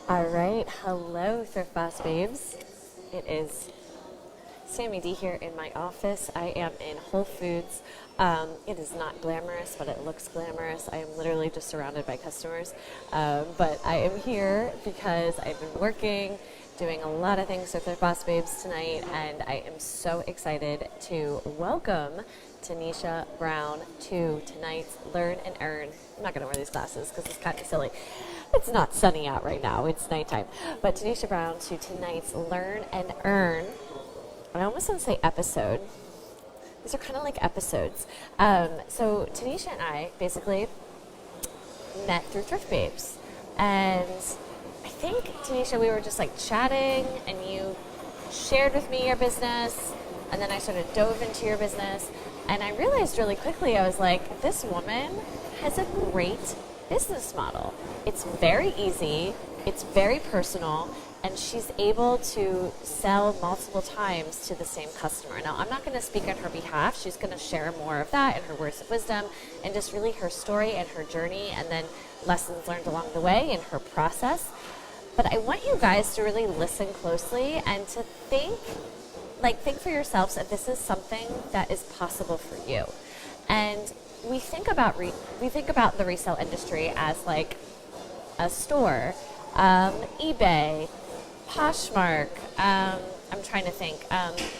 All right, hello, Thrift Boss babes. It is Sammy D here in my office. I am in Whole Foods. It is not glamorous, but it looks glamorous. I am literally just surrounded by customers. But I am here because I've been working, doing a lot of things with Thrift Boss babes tonight, and I am so excited to welcome Tanesha Brown to tonight's Learn and Earn. I'm not going to wear these glasses because it's kind of silly. It's not sunny out right now. It's nighttime. But Tanesha Brown to tonight's Learn and Earn. I almost want to say episode. These are kind of like episodes. So Tanesha and I basically met through Thrift Babes. And I think, Tanesha, we were just like chatting and you shared with me your business. And then I sort of dove into your business. And I realized really quickly, I was like, this woman has a great business model. It's very easy. It's very personal. And she's able to sell multiple times to the same customer. Now, I'm not going to speak on her behalf. She's going to share more of that and her words of wisdom and just really her story and her journey and then lessons learned along the way and her process. But I want you guys to really listen closely and to think for yourselves if this is something that is possible for you. And we think about the resale industry as like a store, eBay, Poshmark. I'm trying to think.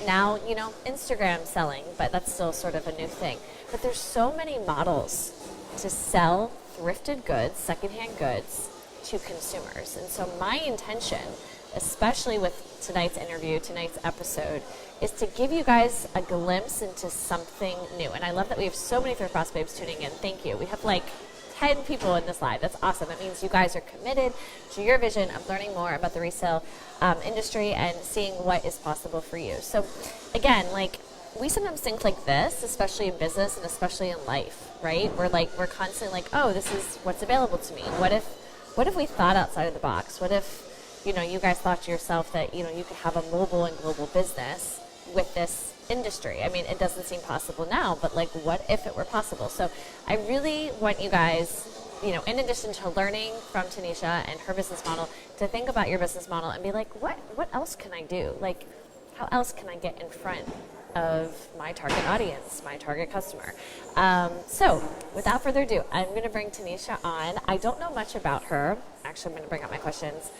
Now, Instagram selling, but that's still sort of a new thing. But there's so many models to sell thrifted goods, secondhand goods, to consumers. And so my intention, especially with tonight's interview, tonight's episode, is to give you guys a glimpse into something new. And I love that we have so many Thrift Boss babes tuning in. Thank you. We have like 10 people in this live. That's awesome. That means you guys are committed to your vision of learning more about the resale industry and seeing what is possible for you. So again, we sometimes think like this, especially in business and especially in life, right? We're constantly like, oh, this is what's available to me. What if we thought outside of the box? What if, you guys thought to yourself that, you could have a mobile and global business with this industry? I mean, it doesn't seem possible now, but what if it were possible? So I really want you guys, in addition to learning from Tanesha and her business model, to think about your business model and be like, what else can I do? How else can I get in front of my target audience, my target customer? So without further ado, I'm going to bring Tanesha on. I don't know much about her. Actually, I'm going to bring up my questions.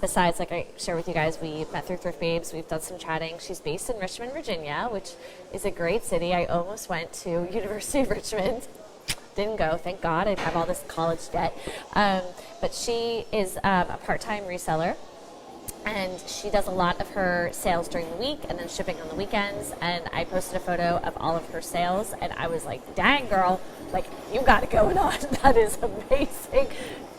Besides, like I share with you guys, we met through Thrift Babes. We've done some chatting. She's based in Richmond, Virginia, which is a great city. I almost went to University of Richmond. Didn't go, thank God. I have all this college debt. But she is a part-time reseller. And she does a lot of her sales during the week and then shipping on the weekends. And I posted a photo of all of her sales. And I was like, dang, girl, you got it going on. That is amazing.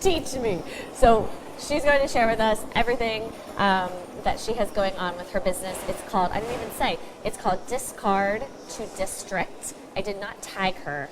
Teach me. So she's going to share with us everything that she has going on with her business. It's called, I didn't even say, it's called Discard to District. I did not tag her.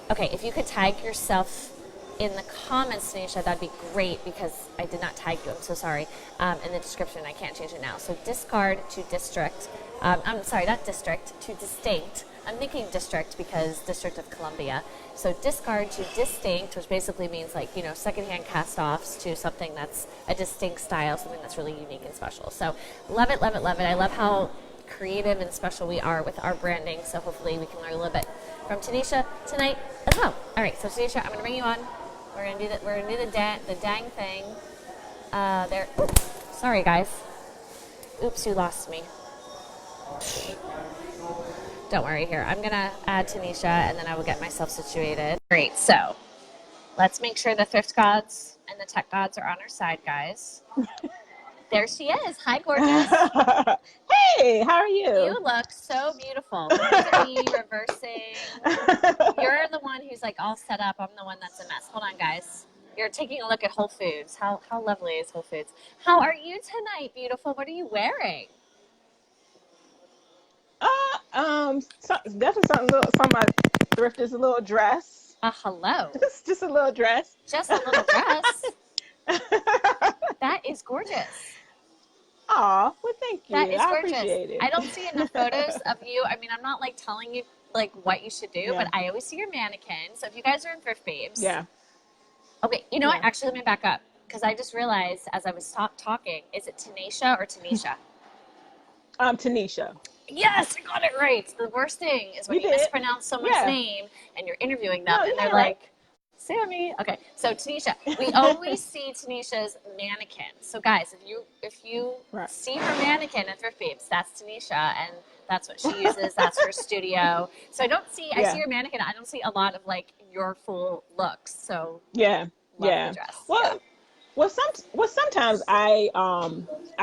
Okay, if you could tag yourself in the comments, Tanesha, that'd be great because I did not tag you. I'm so sorry. In the description, I can't change it now. So Discard to District. I'm sorry, not District, to Distinct. I'm thinking District because District of Columbia. So Discard to Distinct, which basically means secondhand cast-offs to something that's a distinct style, something that's really unique and special. So love it, love it, love it. I love how creative and special we are with our branding. So hopefully we can learn a little bit from Tanesha tonight as well. All right, so Tanesha, I'm going to bring you on. We're gonna do the dang thing. There. Oops, sorry, guys. Oops, you lost me. Don't worry. Here, I'm gonna add Tanesha, and then I will get myself situated. Great. So let's make sure the thrift gods and the tech gods are on our side, guys. There she is. Hi, gorgeous. Hey, how are you? You look so beautiful. Look at me reversing. You're the one who's all set up. I'm the one that's a mess. Hold on, guys. You're taking a look at Whole Foods. How lovely is Whole Foods? How are you tonight, beautiful? What are you wearing? Definitely something I thrifted is a little dress. Hello. Just a little dress. Just a little dress. That is gorgeous. Aw, well, thank you. That is I gorgeous. appreciate it. I don't see enough photos of you. I mean, I'm not telling you what you should do, but I always see your mannequin. So if you guys are in Thrift Babes. Yeah. Okay, you know what? Actually, let me back up. because I just realized as I was talking, is it Tanesha or Tanisha? Tanesha. Yes, I got it right. The worst thing is when You you did. mispronounce someone's Yeah. name and you're interviewing them No, you and they're got it right. like, Sammy. Okay, so Tanisha, we always see Tanisha's mannequin. So guys, if you Right. see her mannequin at Thrift Babes, that's Tanisha, and that's what she uses. That's her studio. So I see Yeah. your mannequin. I don't see a lot of like your full looks. So Yeah. love the Yeah. dress. Yeah. Well, sometimes I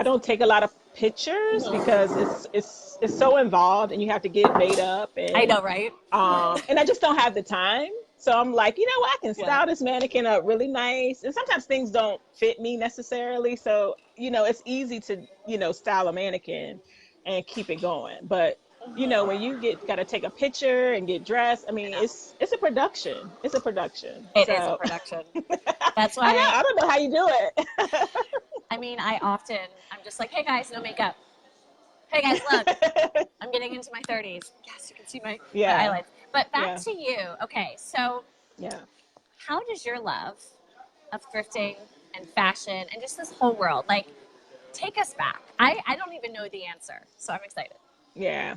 don't take a lot of pictures because it's so involved and you have to get it made up I know, right? and I just don't have the time. So I'm like, you know what, I can Yeah. style this mannequin up really nice. And sometimes things don't fit me necessarily. So, it's easy to, style a mannequin and keep it going. But when you gotta take a picture and get dressed, I I mean, know. it's a production. It's a production. It is a So production. That's I know. why I don't know how you do I mean, I'm just like, hey guys, no makeup. Hey guys, look, it. I'm getting into my 30s. Yes, you can see my Yeah. highlights. But back Yeah. to you. Okay, so Yeah. how does your love of thrifting and fashion and just this whole world, like, take us back? I don't even know the answer, so I'm excited. Yeah.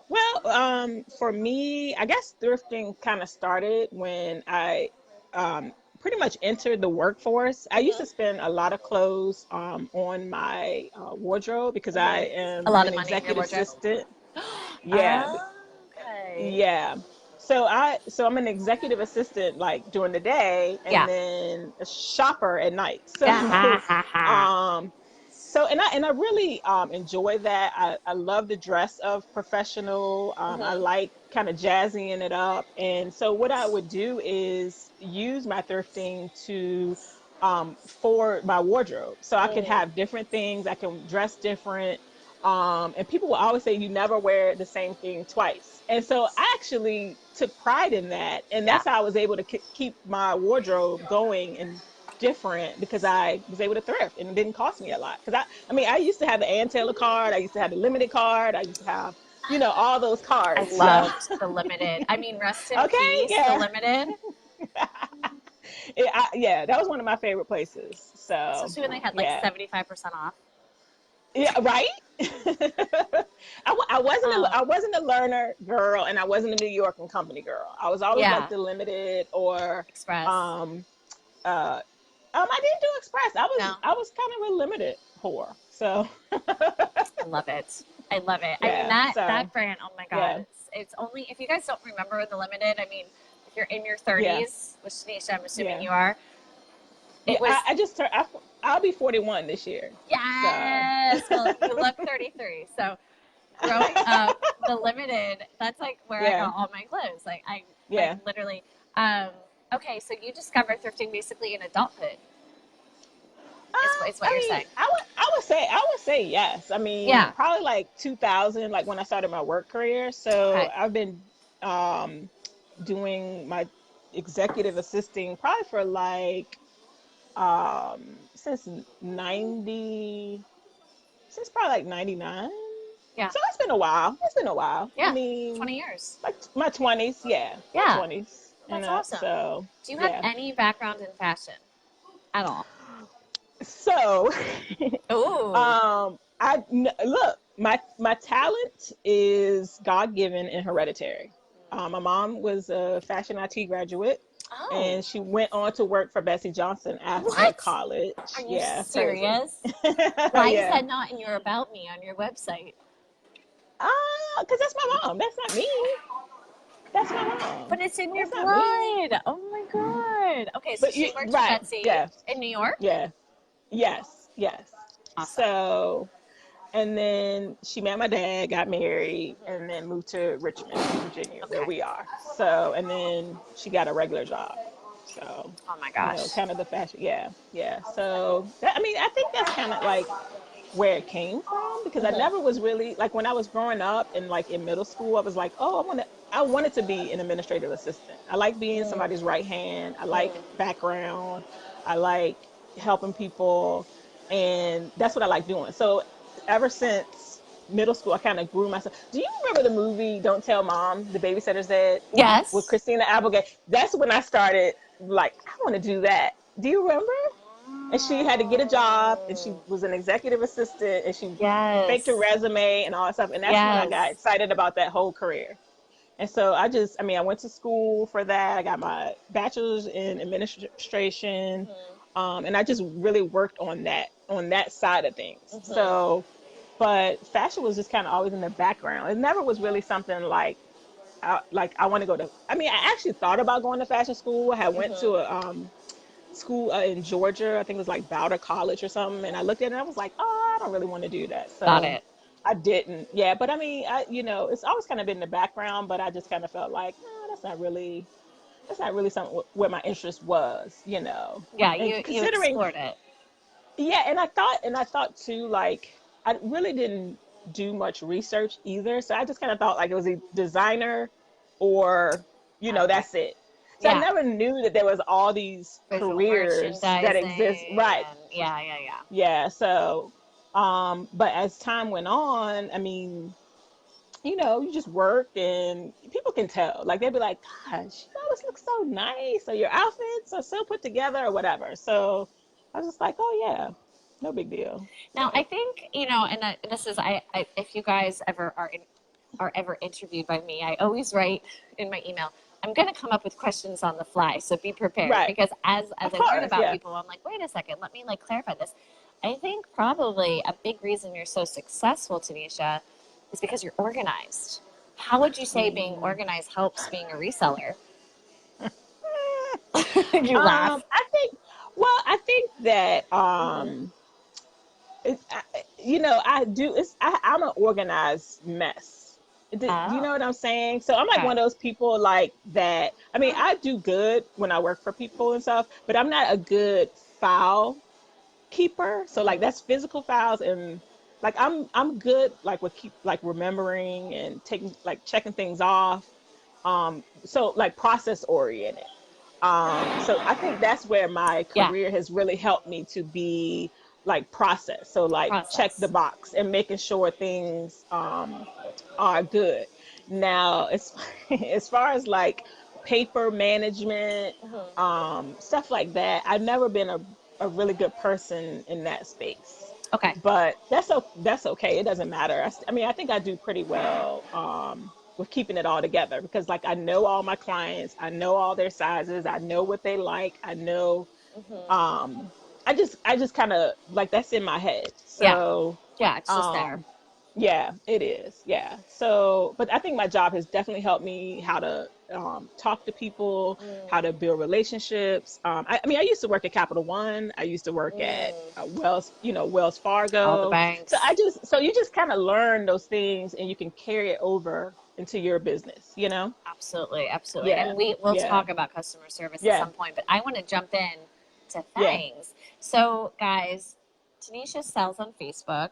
Well, for me, I guess thrifting kind of started when I pretty much entered the workforce. I used Mm-hmm. to spend a lot of clothes on my wardrobe because I Mm-hmm. A am lot an of money in your executive wardrobe. assistant. Yeah, Oh, okay. yeah. So I'm an executive assistant like during the day and Yeah. then a shopper at night. Yeah. Ha, So ha, ha. um and I really enjoy that. I love the dress of professional. I Mm-hmm. like kind of jazzying it up. And so what I would do is use my thrifting to for my wardrobe. So I could Mm. have different things, I can dress different. And people will always say you never wear the same thing twice. And so I actually took pride in that. And Yeah. that's how I was able to keep my wardrobe going and different because I was able to thrift and it didn't cost me a lot. Because I mean, I used to have the Ann Taylor card, I used to have the limited card, I used to have, all those I cards. So, loved the limited. I mean, rest in okay, peace, the yeah. limited. Yeah, that was one of my favorite places. So, Especially when they had like yeah. 75% off. Yeah, right. Oh, I wasn't a learner girl, and I wasn't a New York and Company girl. I was always like yeah. the limited or Express. um uh I didn't do express. No, I was kind of a limited whore. So I love it. I love it. I mean yeah. that So brand. Oh my god, yeah, it's only if you guys don't remember the limited. I mean, if you're in your yeah, 30s, which Tanisha, I'm assuming yeah, you are. yeah. It was I just turned. I'll be 41 this year. So yes. Well, you look 33, so growing up, the limited, that's like where I yeah, got all my clothes. Like yeah. literally. Um, okay, so you discovered thrifting basically in adulthood, is what I you're mean, saying. I would say yes. I mean, Yeah. probably like 2000, like when I started my work career. So Okay. I've been um doing my executive assisting probably for like since 90 since probably like 99. Yeah. So it's been a while. It's been a while. I Yeah. mean, 20 years. like my 20s, yeah, my Yeah. 20s and That's up. awesome. So, Do you have yeah. any background in fashion at all? So Oh. look, my talent is God given and hereditary. My mom was a fashion IT graduate, Oh. and she went on to work for Bessie Johnson after What? Are college. you Yeah, crazy. serious? Why is Yeah. that not in your About Me on your website? Because that's my mom. That's not me. That's my But mom. it's in your That's not me. blood. Oh my god. Okay, so But she you worked for right? Betsy Yeah, in New York. yeah, yes, yes. Awesome. So and then she met my dad, got married, and then moved to Richmond, Virginia, where Okay. we are. So, and then she got a regular job. So, Oh my gosh. kind of the fashion. Yeah, yeah. So, I mean, I think that's kind of like where it came from because I never Hmm. was really like when I was growing up and like in middle school, I was like, oh, I wanted to be an administrative assistant. I like being Mm, somebody's right hand. I like mm. background. I like helping people. And that's what I like doing. So ever since middle school, I kind of grew myself. Do you remember the movie Don't Tell Mom, The Babysitter's Dead with Yes. Christina Applegate? That's when I started like, I want to do that. Do you remember? and she had to get a job, and she was an executive assistant, and she faked her Yes. resume and all that stuff. And that's when I got Yes. excited about that whole career. And so I went to school for that. I got my bachelor's in administration. And I just really worked on that side of things. So, but fashion was just kind of always in the background. It never was really something like I want to go to. I mean, I actually thought about going to fashion school. I had went to a school in Georgia. I think it was like Bowder College or something. And I looked at it and I was like, oh, I don't really want to do that. Got So it. I didn't. Yeah, but I mean, it's always kind of been in the background. But I just kind of felt like, no, that's not really something where my interest was. Yeah, And you considering, explored it. yeah, and I thought too, like I really didn't do much research either. So I just kind of thought like it was a designer or, Okay. that's it. So I Yeah. never knew that there was all these Visual careers that merchandising exist. Right. and yeah. Yeah. So, but as time went on, I mean, you just work and people can tell. Like they'd be like, gosh, you always look so nice, or your outfits are so put together or whatever. So I was just like, oh yeah, no big deal. Now, I So think, and this is, if you guys ever are ever interviewed by me, I always write in my email, I'm going to come up with questions on the fly, so be prepared. right. Because as Of I learn course, about yeah. people, I'm like, wait a second, let me like clarify this. I think probably a big reason you're so successful, Tanisha, is because you're organized. How would you say being Mm. organized helps being a reseller? You laugh. I think that I do. I'm an organized mess. Do you know Oh, what I'm saying? So I'm like okay. one of those people like that. I mean, I do good when I work for people and stuff, but I'm not a good file keeper. So like that's physical files, and like I'm good like with keep like remembering and taking like checking things off. So like process oriented. So I think that's where my Yeah, career has really helped me to be like process. So like check the process. box and making sure things are good. Now, as as far as like paper management, stuff like that, I've never been a really good person in that space. Okay. But that's okay. It doesn't matter. I mean, I think I do pretty well with keeping it all together because like I know all my clients, I know all their sizes, I know what they like, I know um I just kind of like that's in my head. Yeah. So Yeah, it's just there. um yeah, it is. Yeah. So, but I think my job has definitely helped me how to talk to people, how to build relationships. I mean, I used to work at Capital One. I used to work at Wells All the Fargo. banks. So you just kind of learn those things and you can carry it over into your business. Absolutely, absolutely. Yeah. And we'll Yeah. talk about customer service at Yeah. some point, but I want to jump in to Yeah. things. So, guys, Tanisha sells on Facebook.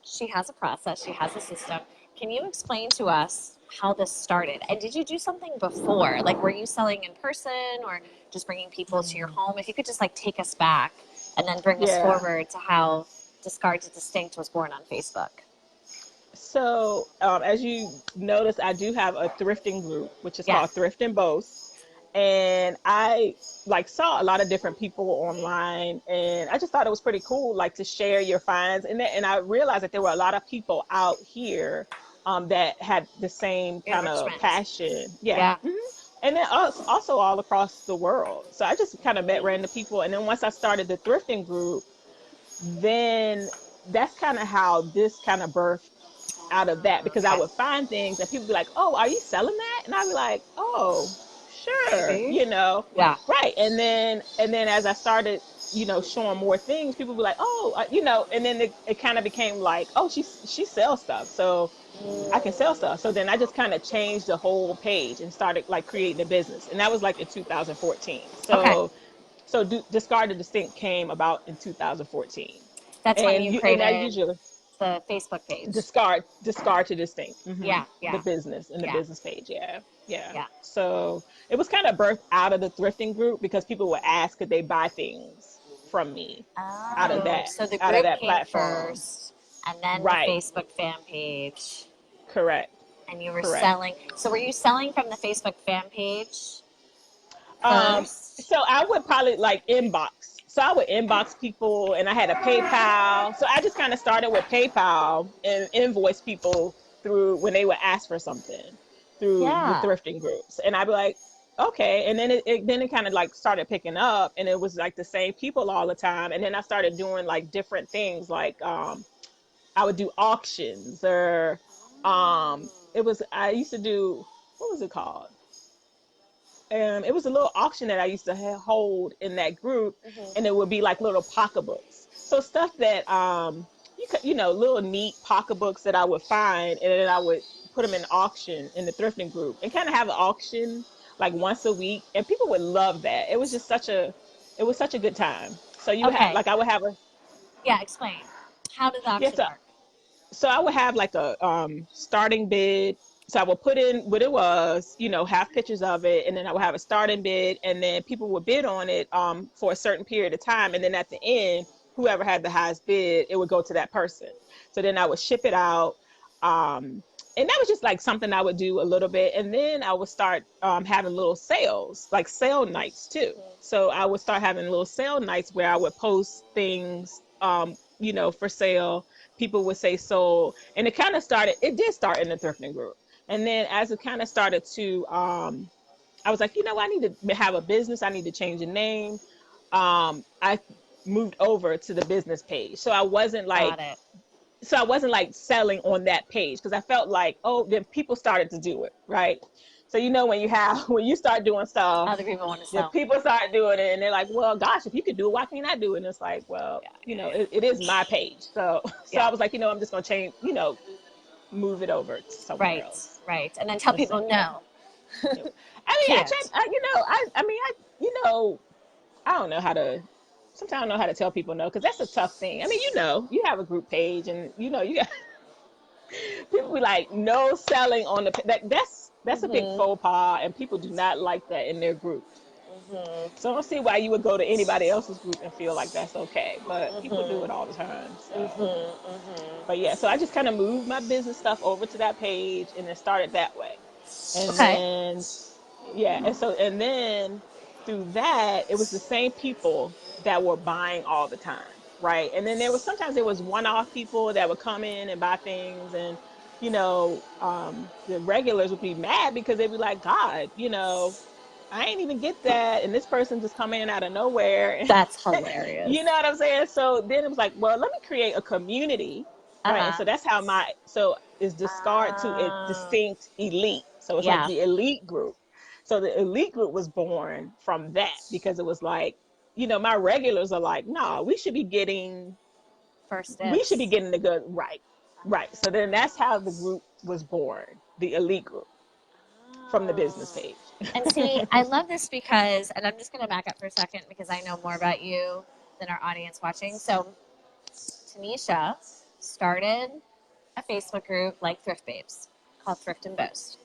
She has a process, she has a system. Can you explain to us how this started? And did you do something before? Like, were you selling in person or just bringing people to your Mm. home? If you could just like take us back and then bring us Yeah. forward to how Discard to Distinct was born on Facebook. So, as you notice, I do have a thrifting group, which is called Yes. Thrift and Boast. And I like saw a lot of different people online, and I just thought it was pretty cool, like to share your finds. And I realized that there were a lot of people out here that had the same kind of Enrichment. passion. Yeah. Yeah. And then also all across the world. So I just kind of met random people. And then once I started the thrifting group, then that's kind of how this kind of birthed out of that because I Okay. would find things and people be like, "Oh, are you selling that?" And I'd be like, "Oh, sure," Maybe. Yeah. right? And then as I started, showing more things, people be like, "Oh, and then it kind of became like, "Oh, she sells stuff, so I can sell stuff." So then I just kind of changed the whole page and started like creating a business, and that was like in 2014. Okay. So Discard the Distinct came about in 2014, That's when you and I created usually the Facebook page. discard to distinct. Yeah. The Yeah. business and the Yeah. business page. Yeah. Yeah. Yeah. So it was kind of birthed out of the thrifting group because people would ask could they buy things from me out of Oh, that so the out of group that came platform. first, and then the Right. Facebook fan page, Correct. and you were Correct. selling. So were you selling from the Facebook fan page Um, first? so I would probably like inbox so I would inbox people, and I had a PayPal. So I just kind of started with PayPal and invoice people through when they would ask for something through the Yeah. thrifting groups. And I'd be like, okay. And then it kind of like started picking up, and it was like the same people all the time. And then I started doing like different things, like I would do auctions, or it was I used to do, what was it called? It was a little auction that I used to hold in that group, and it would be like little pocketbooks. So stuff that you could, little neat pocketbooks that I would find, and then I would put them in auction in the thrifting group, and kind of have an auction like once a week, and people would love that. It was such a good time. So you would have, Okay. like, I would have a, Yeah, explain. How did the yes, auction work? so I would have like a starting bid. So I would put in what it was, have pictures of it, and then I would have a starting bid, and then people would bid on it for a certain period of time, and then at the end, whoever had the highest bid, it would go to that person. So then I would ship it out, and that was just like something I would do a little bit, and then I would start having little sales, like sale nights too. So I would start having little sale nights where I would post things, for sale. People would say sold, and it did start in the thrifting group, and then as it kind of started to I was like, I need to have a business, I need to change the name. I moved over to the business page, Got it. so I wasn't like selling on that page, because I felt like, oh, then people started to do it, right? So when when you start doing stuff, Other people want to the sell. people start doing it, and they're like, well, gosh, if you could do it, why can't I do it? And it's like, well, Yeah, yeah, it is my page. So yeah. I Yeah. was like, I'm just gonna change, move it over to somewhere Right, else. right. And then tell Let's say, people yeah. no, Yeah. I mean, I can't. tried. I mean, I don't know how to. Sometimes I don't know how to tell people no, because that's a tough thing. I mean, you have a group page, and you got people be like, no selling on the that's a big Hmm. faux pas, and people do not like that in their groups. Hmm. So I don't see why you would go to anybody else's group and feel like that's okay, but people do Hmm. it all the time. So, Hmm. Hmm. but yeah, so I just kind of moved my business stuff over to that page, and then started that way. And Okay. then, yeah, and then through that, it was the same people that were buying all the time, right? And then sometimes there was one-off people that would come in and buy things, and the regulars would be mad, because they'd be like, God, I ain't even get that, and this person just come in out of nowhere. That's You hilarious. know what I'm saying? So then it was like, well, let me create a community, Uh right? And huh. so that's how is discard to a Uh, distinct elite. So it's like yeah. the elite group. So the elite group was born from that, because it was like, my regulars are like, nah, First we should be dibs. getting the good, right, right. So then that's how the group was born, the elite group, from the business Oh. page. And see, I love this because, and I'm just going to back up for a second because I know more about you than our audience watching. So, Tanesha started a Facebook group like Thrift Babes called Thrift and Boast.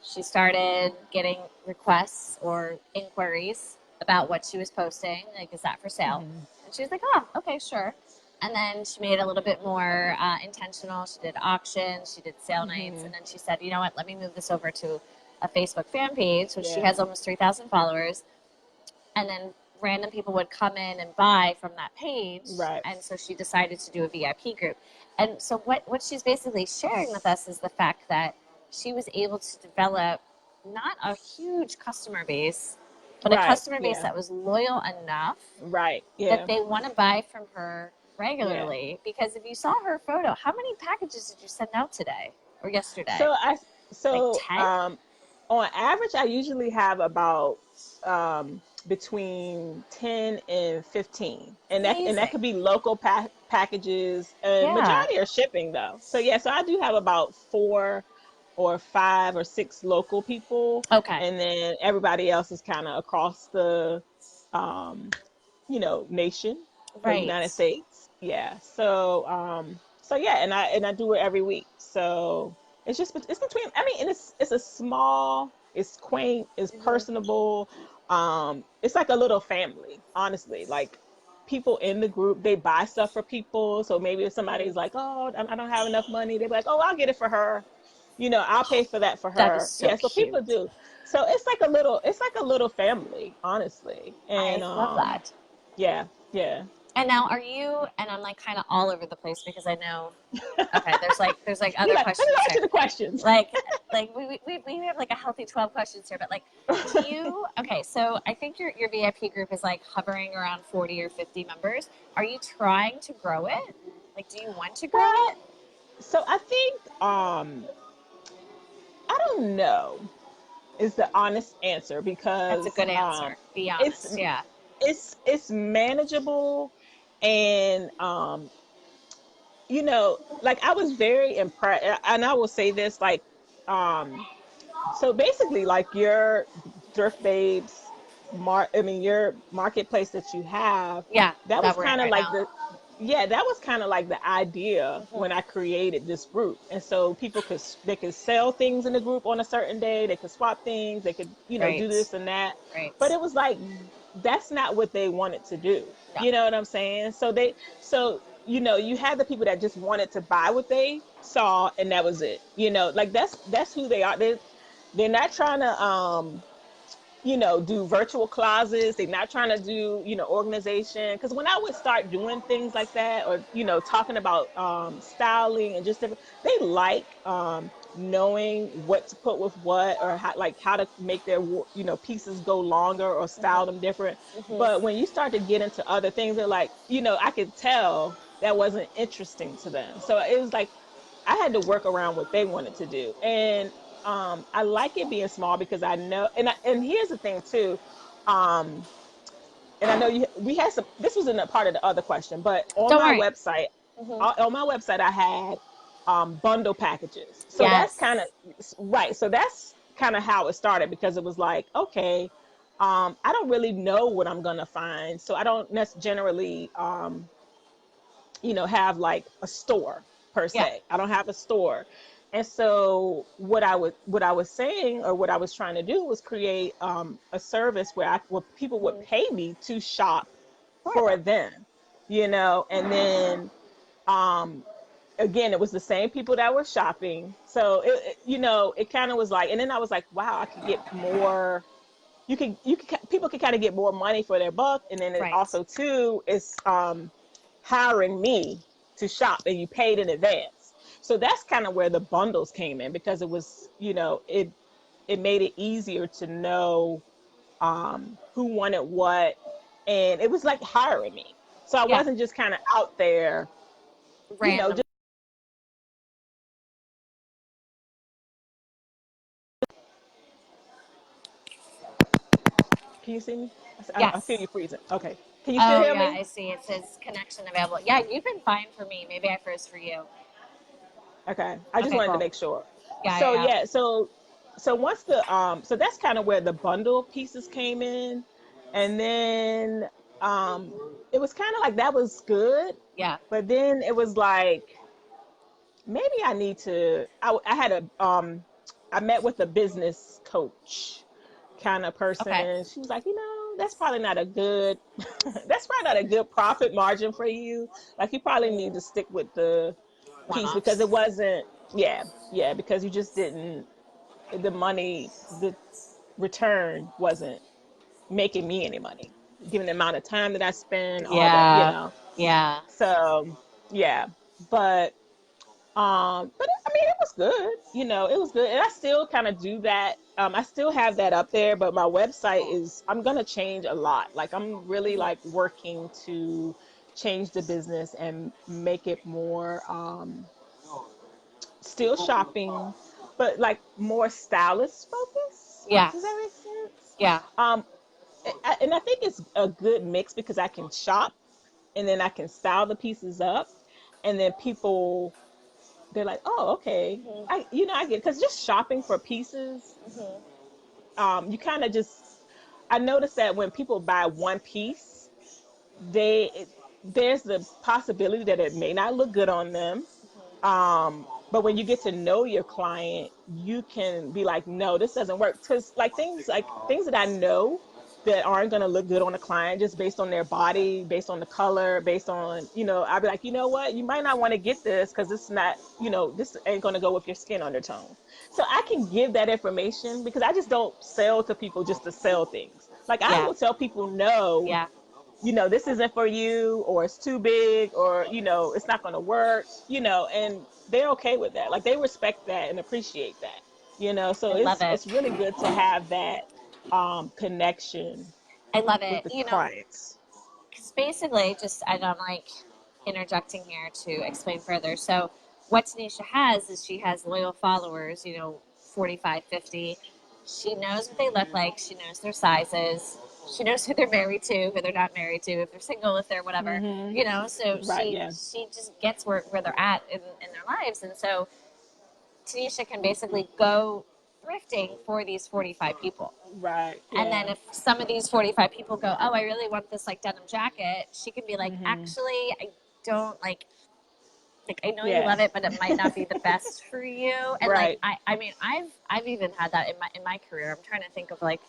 She started getting requests or inquiries about what she was posting, like, is that for sale? Hmm. And she was like, oh, okay, sure. And then she made it a little bit more intentional. She did auctions, she did sale nights, Hmm. and then she said, you know what, let me move this over to a Facebook fan page, which she Yeah. has almost 3,000 followers. And then random people would come in and buy from that page. Right. And so she decided to do a VIP group. And so what she's basically sharing with us is the fact that she was able to develop not a huge customer base, but a Right. customer base Yeah. that was loyal enough Right. that Yeah. they want to buy from her Yeah. regularly. Because if you saw her photo, how many packages did you send out today or yesterday? So I Like so 10? on average, I usually have about between 10 and 15, and that Amazing. could be local packages, and Yeah. majority are shipping though. So yeah, so I do have about 4 or 5 or 6 local people, Okay. and then everybody else is kind of across the um nation, or Right. United States. Yeah. So yeah, and I do it every week. So it's between, I mean, and it's a small, it's quaint, it's Hmm. personable. It's like a little family, honestly. Like, people in the group, they buy stuff for people. So maybe if somebody's like, oh, I don't have enough money, they're like, oh, I'll get it for her. I'll pay for that for That is her. so Yeah, so people cute. do. So it's like a little family, honestly. And I love that. Yeah, yeah. And now are you, and I'm like kind of all over the place because I know, okay, there's like You're other like, let me questions answer here. the questions. Like, we have like a healthy 12 questions here, but like, do you, okay, so I think your VIP group is like hovering around 40 or 50 members. Are you trying to grow it? Like, do you want to grow it? Well, so I think I don't know is the honest answer That's a because good answer. Be it's honest. Yeah. it's manageable and like I was very impressed, and I will say this, like, um, so basically, like your Thrift Babes your marketplace that you have, Yeah, that was that we're in kind of right like now. yeah, that was kind of like the idea when I Hmm. created this group. And so people they could sell things in the group on a certain day, they could swap things, they could, do Right. this and that. But Right. it was like that's not what they wanted to do. No. You know what I'm saying? So you had the people that just wanted to buy what they saw and that was it. Like that's who they are. They're not trying to do virtual closets. They're not trying to do, organization. Because when I would start doing things like that, or talking about styling and just different, they like knowing what to put with what, or how to make their pieces go longer or style them different. But when you start to get into other things, they're like, I could tell that wasn't interesting to them. So it was like I had to work around what they wanted to do. And I like it being small because I know, and here's the thing too. Um and I know we had some, this was in a part of the other question, but Don't worry. Hmm. on my website I had bundle packages. So that's kind of Yes. right. So that's kind of how it started, because it was like, okay, I don't really know what I'm gonna find. So I don't generally have like a store per Yeah. se. I don't have a store. And so what I was saying, or what I was trying to do, was create a service where people would pay me to shop For for them. them, and then um again, it was the same people that were shopping. So it kind of was like, and then I was like, wow, I could get more. People can kind of get more money for their buck, and then it Right. also too is hiring me to shop, and you paid in advance. So that's kind of where the bundles came in, because it was, it made it easier to know who wanted what, and it was like hiring me. So I Yeah. wasn't just kind of out there, Random. just, can you see me? I feel Yes. you freezing. Okay. Can you still Oh hear yeah, me? I see. It says connection available. Yeah, you've been fine for me. Maybe I froze for you. Okay. I just Okay, wanted to cool. make sure. Yeah, yeah, So yeah. yeah, so once so that's kind of where the bundle pieces came in. And then it was kind of like that was good, Yeah. but then it was like maybe I need to I had a I met with a business coach kind of person, Okay. and she was like, that's probably not a good that's probably not a good profit margin for you. Like you probably need to stick with the One piece, because it offs. wasn't, yeah, because you just didn't, the return wasn't making me any money given the amount of time that I spend, all the, Yeah. Yeah. so yeah. But I mean, it was good. It was good, and I still kind of do that. I still have that up there, but my website is. I'm gonna change a lot. Like I'm really like working to change the business and make it more still shopping, but like more stylist focus. Yeah. Does that make sense? Yeah. Um, and I think it's a good mix, because I can shop and then I can style the pieces up, and then people, they're like, oh, okay. I get, because just shopping for pieces, you kind of just, I noticed that when people buy one piece, there's the possibility that it may not look good on them. But when you get to know your client, you can be like, no, this doesn't work. Because like things that I know that aren't going to look good on a client, just based on their body, based on the color, based on, I'd be like, you know what, you might not want to get this because it's not, this ain't going to go with your skin undertone. So I can give that information, because I just don't sell to people just to sell things. Like I Yeah. will tell people no Yeah. this isn't for you, or it's too big, or, it's not going to work, and they're okay with that. Like, they respect that and appreciate that, so I love it's it. really good to have that connection I love with it. the clients. Because basically, just and I'm like interjecting here to explain further. So, what Tanesha has is she has loyal followers, 45, 50. She knows what they look like. She knows their sizes. She knows who they're married to, who they're not married to, if they're single, if they're whatever, Hmm. So Right. Yeah. she just gets where they're at in their lives, and so Tanisha can basically go thrifting for these 45 people. Right. And then Yeah. if some of these 45 people go, oh, I really want this like denim jacket, she can be like, Hmm. actually, I don't like I know you Yeah. love it, but it might not be the best for you. And like Right. I mean, I've even had that in my career. I'm trying to think of like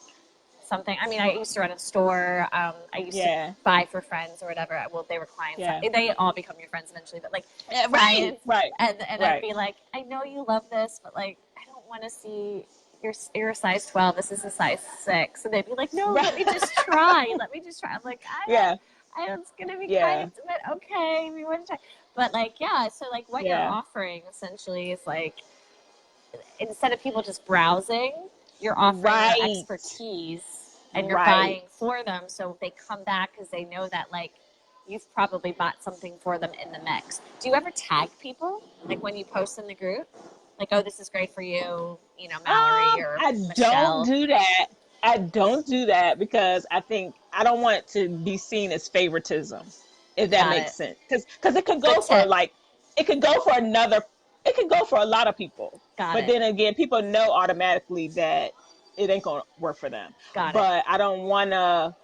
something. I mean, I used to run a store. I used to Yeah. buy for friends or whatever. Well, they were clients. Yeah. They all become your friends eventually, but like Yeah, right. clients. Right. And I'd Right. be like, I know you love this, but like, I don't want to see you're a size 12. This is a size 6. And they'd be like, no, let me Right. just try. Let me just try. I'm like, Yeah. I know it's gonna be kind Yeah. of, but okay, we want to try. But like, yeah. So like, what you're Yeah. offering essentially is like, instead of people just browsing, you're offering your Right. expertise and you're Right. buying for them. So they come back because they know that like you've probably bought something for them in the mix. Do you ever tag people like when you post in the group? Like, oh, this is great for you, Mallory or I don't Michelle. do that. I don't do that because I think I don't want it to be seen as favoritism, if that Got makes it. sense. Because it could Good go for tip. like it could go for another it could go for a lot of people. Got But it. then again, people know automatically that it ain't gonna work for them. Got it. But I don't wanna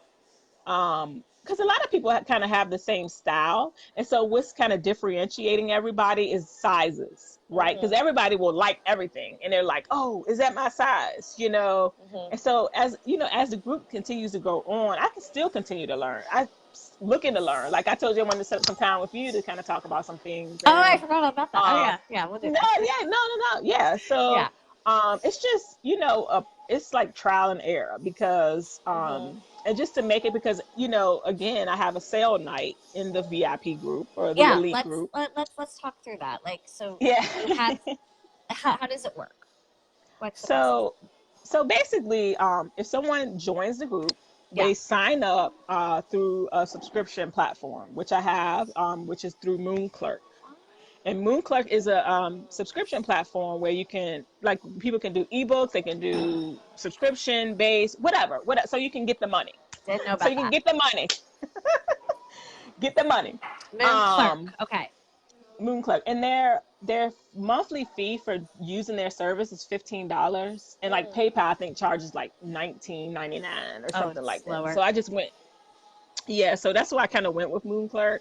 because a lot of people kind of have the same style, and so what's kind of differentiating everybody is sizes, right? Because Mm-hmm. everybody will like everything and they're like, oh, is that my size, Mm-hmm. and so as the group continues to go on, I can still continue to learn. I looking to learn, like I told you, I wanted to set up some time with you to kind of talk about some things. Oh, I And forgot about that. Oh um yeah, yeah, we'll do no, that. yeah, no, yeah. Yeah. So it's just, it's like trial and error because Mm-hmm. and just to make it, because again, I have a sale night in the VIP group or the Yeah. elite Let's group. let's talk through that. Like, so Yeah. you have how does it work? What's the process? so basically, if someone joins the group, Yeah. they sign up through a subscription platform, which I have, which is through Moonclerk. And Moonclerk is a subscription platform where you can, like, people can do ebooks, they can do subscription based, whatever. So you can get the money. Didn't know So about you can that. get the money, get the money. Moon Clerk. Um, Okay. Moonclerk, and their monthly fee for using their service is $15, and like Mm. PayPal I think charges like 19.99 or Oh, something like it's that. lower. So I just went, yeah. So that's why I kind of went with Moonclerk.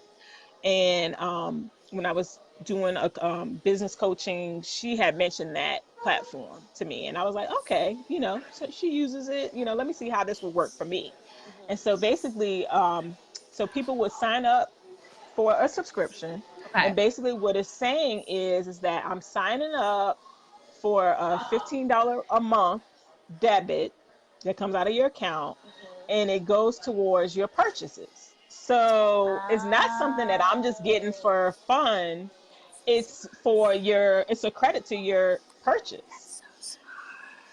And when I was doing a business coaching, she had mentioned that platform to me, and I was like, okay, so she uses it. Let me see how this would work for me. And so basically, so people would sign up for a subscription, Okay. and basically what it's saying is that I'm signing up for a $15 a month debit that comes out of your account, and it goes towards your purchases. So it's not something that I'm just getting Oh, for fun. It's a credit to your purchase.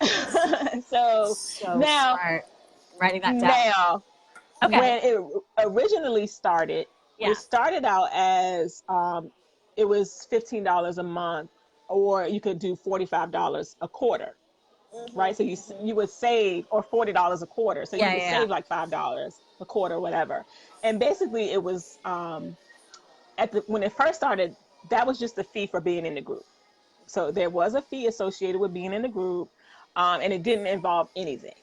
that's so smart. So So now, smart. I'm writing that down. now, Okay. when it originally started, it Yeah. started out as it was $15 a month, or you could do $45 a quarter, right? So you would save, or $40 a quarter, so you Yeah, would yeah, save like $5 a quarter, whatever. And basically, it was when it first started, that was just the fee for being in the group. So there was a fee associated with being in the group, and it didn't involve anything.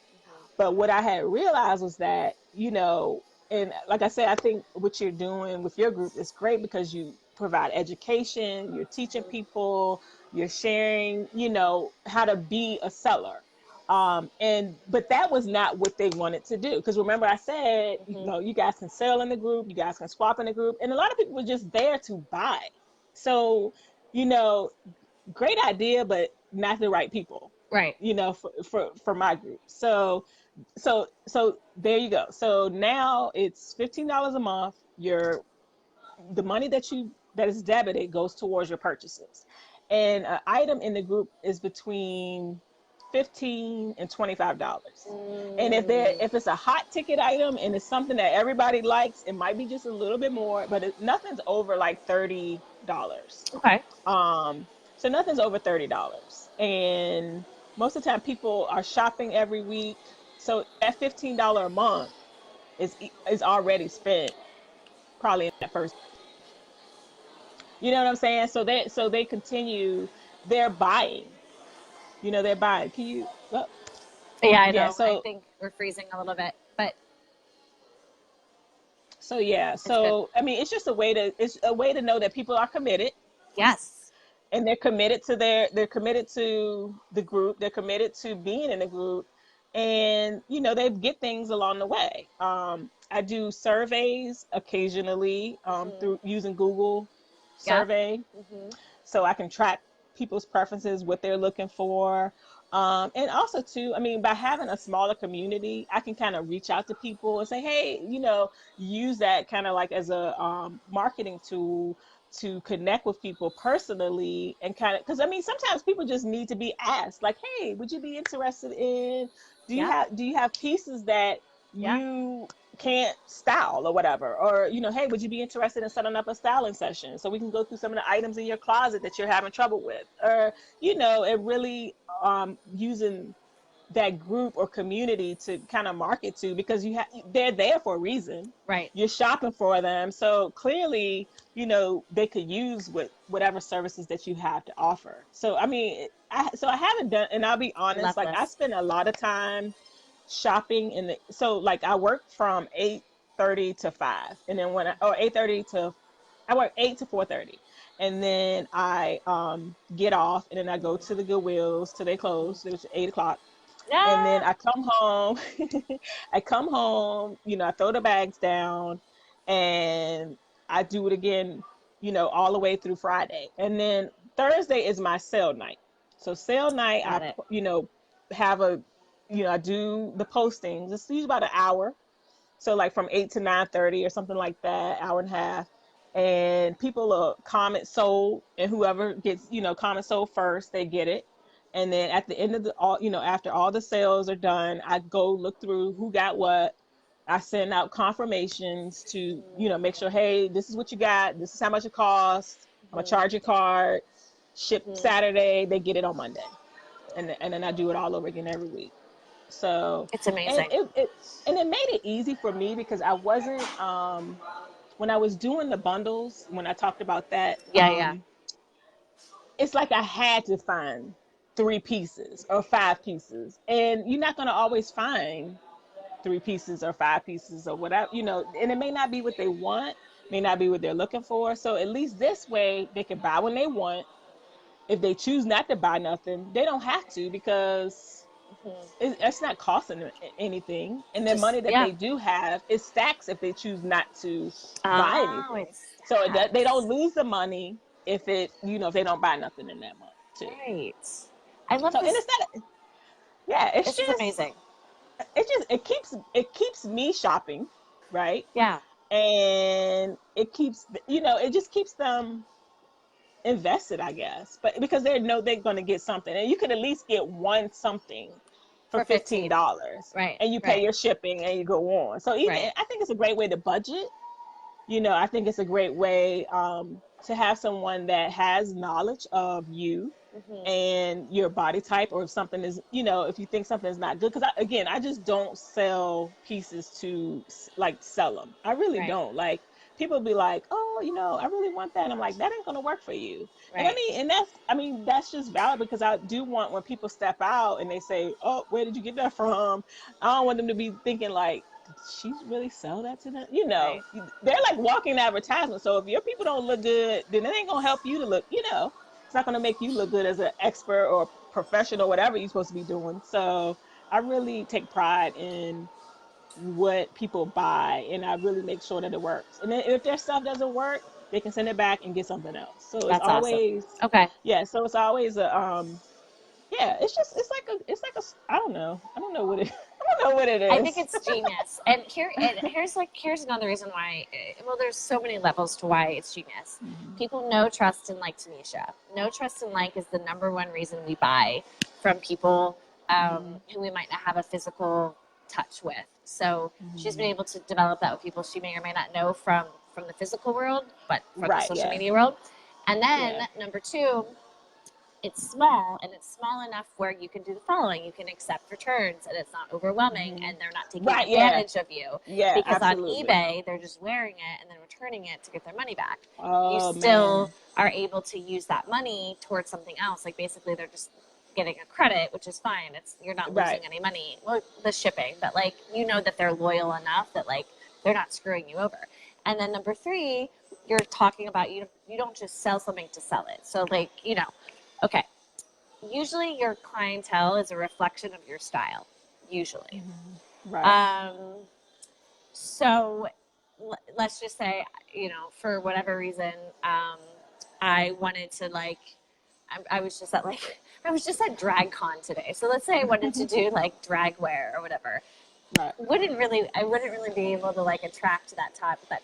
But what I had realized was that, and like I said, I think what you're doing with your group is great because you provide education, you're teaching people, you're sharing, how to be a seller. But that was not what they wanted to do. Because remember, I said, yeah. you guys can sell in the group, you guys can swap in the group, and a lot of people were just there to buy. So, you know, great idea, but not the right people, Right. for my group. So So there you go. So now it's $15 a month. Your The money that is debited goes towards your purchases. And an item in the group is between $15 and $25. And Mm, if it's a hot ticket item and it's something that everybody likes, it might be just a little bit more, but nothing's over like $30. okay. Um, so nothing's over $30. And most of the time people are shopping every week. So that $15 a month is already spent probably in that first. You know what I'm saying? So they continue, they're buying. They're buying. Can you Yeah, I yeah, know. I so think we're freezing a little bit, but yeah. it's good. So I mean it's a way to know that people are committed, Yes. and they're committed to the group, they're committed to being in the group, and they get things along the way. I do surveys occasionally through Hmm. using Google Yep. survey, Hmm. so I can track people's preferences, what they're looking for. And also too, I mean, by having a smaller community, I can kind of reach out to people and say, hey, use that kind of like as a marketing tool to connect with people personally, and kind of, because I mean, sometimes people just need to be asked, like, hey, would you be interested in, Yep. do you have pieces that Yeah. you can't style or whatever, or hey, would you be interested in setting up a styling session so we can go through some of the items in your closet that you're having trouble with, or it really using that group or community to kind of market to, because they're there for a reason. Right. You're shopping for them, so clearly they could use whatever services that you have to offer. So I mean, I haven't done, and I'll be honest, Love like I this. spend a lot of time shopping so like I work from 8:30 to 5, and then or 8:30 to, I work 8 to 4:30, and then I get off, and then I go to the Goodwills till they close, which is 8 o'clock. And then Yeah. I come home. I come home, I throw the bags down, and I do it again, all the way through Friday. And then Thursday is my sale night. So sale night, Got it. have I do the postings. It's usually about an hour, so like from 8 to 9:30 or something like that, hour and a half. And people will comment sold, and whoever gets, comment sold first, they get it. And then at the end of the all, after all the sales are done, I go look through who got what. I send out confirmations to, make sure, hey, this is what you got. This is how much it costs. I'm gonna charge your card. Ship Hmm. Saturday. They get it on Monday, and then I do it all over again every week. So, It's and amazing. it made it easy for me because I wasn't when I was doing the bundles, when I talked about that, Yeah, yeah. it's like I had to find 3 pieces or 5 pieces, and you're not going to always find 3 pieces or 5 pieces or whatever, and it may not be what they want, may not be what they're looking for. So at least this way they can buy when they want. If they choose not to buy nothing, they don't have to, because Hmm. it's not costing them anything, and the Just money that yeah. they do have, it stacks if they choose not to buy Oh, anything. it's So they don't tax. lose the money if they don't buy nothing in that month too. Right. I love So, and this. it's not, yeah, This is amazing. it keeps me shopping, right? Yeah. And it just keeps them invested, I guess. But because they know they're going to get something, and you could at least get one something for For fifteen 15. dollars, Right. and you pay Right. your shipping and you go on. So even Right. I think it's a great way to budget. I think it's a great way to have someone that has knowledge of you Hmm. and your body type, or if something is, if you think something is not good. Because again, I just don't sell pieces to like sell them. I really Right. don't. Like, people be like, oh, I really want that. And I'm like, that ain't gonna work for you. And Right. I mean, that's just valid, because I do want, when people step out and they say, oh, where did you get that from? I don't want them to be thinking like, did she really sell that to them? Right. They're like walking advertisement. So if your people don't look good, then it ain't gonna help you to look, it's not gonna make you look good as an expert or professional, whatever you're supposed to be doing. So I really take pride in what people buy, and I really make sure that it works. And then if their stuff doesn't work, they can send it back and get something else. So it's That's awesome. always, Okay. yeah. So it's always a yeah. It's just, it's like a, I don't know what it. don't know what it I think is. it's genius. And here's another reason why. Well, there's so many levels to why it's genius. Mhm. People know, trust, and like Tanesha. Know, trust, and like is the number one reason we buy from people Mhm. who we might not have a physical touch with. So she's been Mhm. able to develop that with people she may or may not know from the physical world, but from the Right. social Yeah. media world. And then Yeah. number two, it's small and it's small enough where you can do the following. You can accept returns and it's not overwhelming Mhm. and they're not taking Right. Yeah. advantage of you. Yeah. Because on Absolutely. eBay, they're just wearing it and then returning it to get their money back. You Oh still man. are able to use that money towards something else. Like basically they're just getting a credit, which is fine. It's you're not Right. losing any money. Well, the shipping, but like you know that they're loyal enough that like they're not screwing you over. And then number three, you're talking about you don't just sell something to sell it. So like, okay, usually your clientele is a reflection of your style, usually. Mhm. Right. Um, so let's just say, for whatever reason, I wanted to like, I was just at like, I was just at DragCon today. So let's say I wanted to do like drag wear or whatever. Right. I wouldn't really be able to like attract that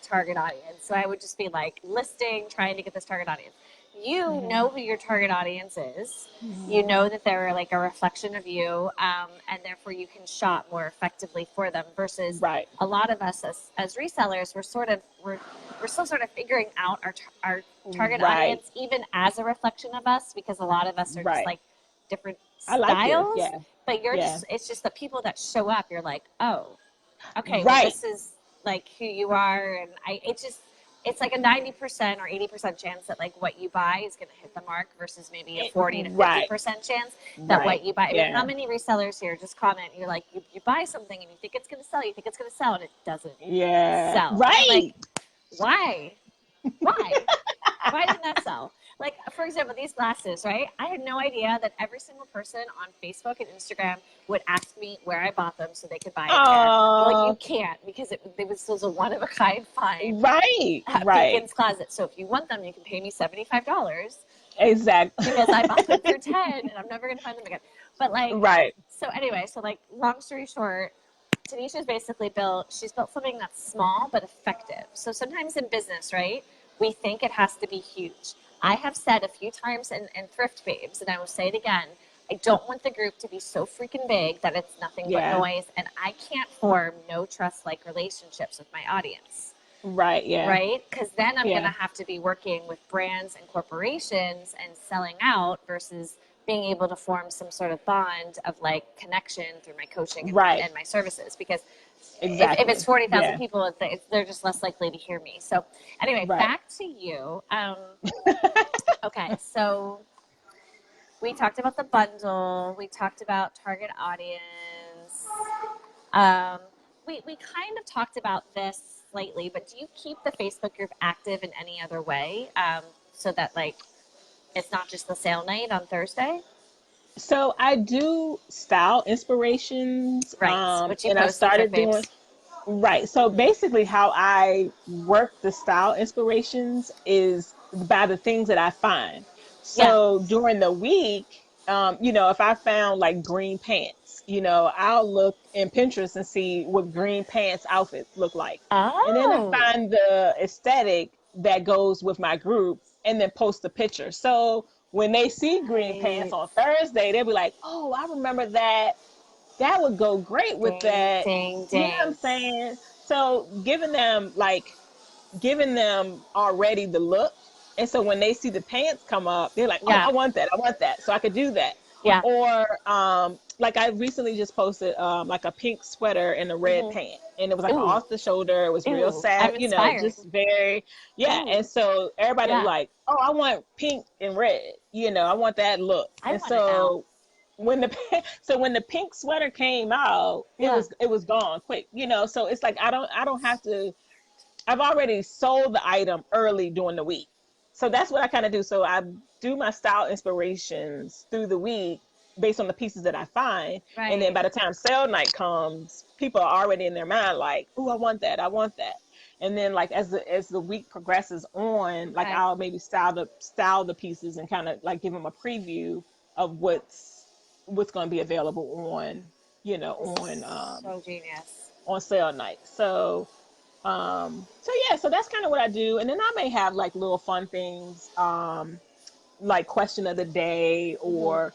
target audience. So I would just be like listing, trying to get this target audience. You know Mhm. who your target audience is. You Mhm. know that they're like a reflection of you, and therefore you can shop more effectively for them. Versus Right. a lot of us as resellers, we're still sort of figuring out our target Right. audience, even as a reflection of us, because a lot of us are just Right. like different I like this. styles. Yeah. But Yeah. it's just the people that show up. You're like, oh, okay, well, Right. this is like who you are, and it's like a 90% or 80% chance that like what you buy is going to hit the mark versus maybe a 40 to fifty Right. percent chance that Right. what you buy. I mean, how Yeah. many resellers here just comment? You're like, you buy something and you think it's going to sell, you think it's going to sell, and it doesn't Yeah. sell, and you're like, Right. why? Why? Why didn't that sell? Like, for example, these glasses, right? I had no idea that every single person on Facebook and Instagram would ask me where I bought them so they could buy a pair. Well, you Oh, can't because it was a one of a kind find right. at Right. Beacon's Closet. So if you want them, you can pay me $75 Exactly. because I bought them for 10 and I'm never going to find them again. But like, Right. so anyway, so like, long story short, Tanisha's basically she's built something that's small but effective. So sometimes in business, right, we think it has to be huge. I have said a few times in Thrift Babes, and I will say it again, I don't want the group to be so freaking big that it's nothing but Yeah. noise, and I can't form no trust like relationships with my audience, Right. Yeah. right? Because then I'm going Yeah. to have to be working with brands and corporations and selling out versus being able to form some sort of bond of like connection through my coaching Right. and my services. Because if it's Exactly. 40,000 Yeah. people, they're just less likely to hear me. So, anyway, Right. back to you. Okay, so we talked about the bundle, we talked about target audience. Um, we kind of talked about this slightly, but do you keep the Facebook group active in any other way so that like it's not just the sale night on Thursday? So I do style inspirations, Right, which you and I post in Thrift started doing. Babes. Right. So Mm-hmm. basically, how I work the style inspirations is by the things that I find. Yeah. So during the week, if I found like green pants, I'll look in Pinterest and see what green pants outfits look like. And then I Oh, find the aesthetic that goes with my group and then post a picture. So when they see green pants right. on Thursday, they'll be like, oh, I remember that would go great with Ding, that. ding, You know what ding. I'm saying? So giving them already the look. And so when they see the pants come up, they're like, oh, Yeah, I want that. I want that. So I could do that. yeah. Or like I recently just posted like a pink sweater and a red Mm-hmm. pant. And it was like an Ooh, off the shoulder. It was real ooh. sad, I'm inspired. just very, yeah. And Ooh, so everybody was yeah. like, oh, I want pink and red. I want that look. I And want it now. so when the pink sweater came out, it Yeah. was gone quick. So it's like I don't have to. I've already sold the item early during the week, so that's what I kind of do. So I do my style inspirations through the week based on the pieces that I find, and then Right. by the time sale night comes, people are already in their mind like, "Oh, I want that, I want that." And then like as the week progresses on, like Okay. I'll maybe style the pieces and kind of like give them a preview of what's going to be available on. So genius. on sale night. So yeah, so that's kind of what I do. And then I may have like little fun things, like question of the day, Hmm. or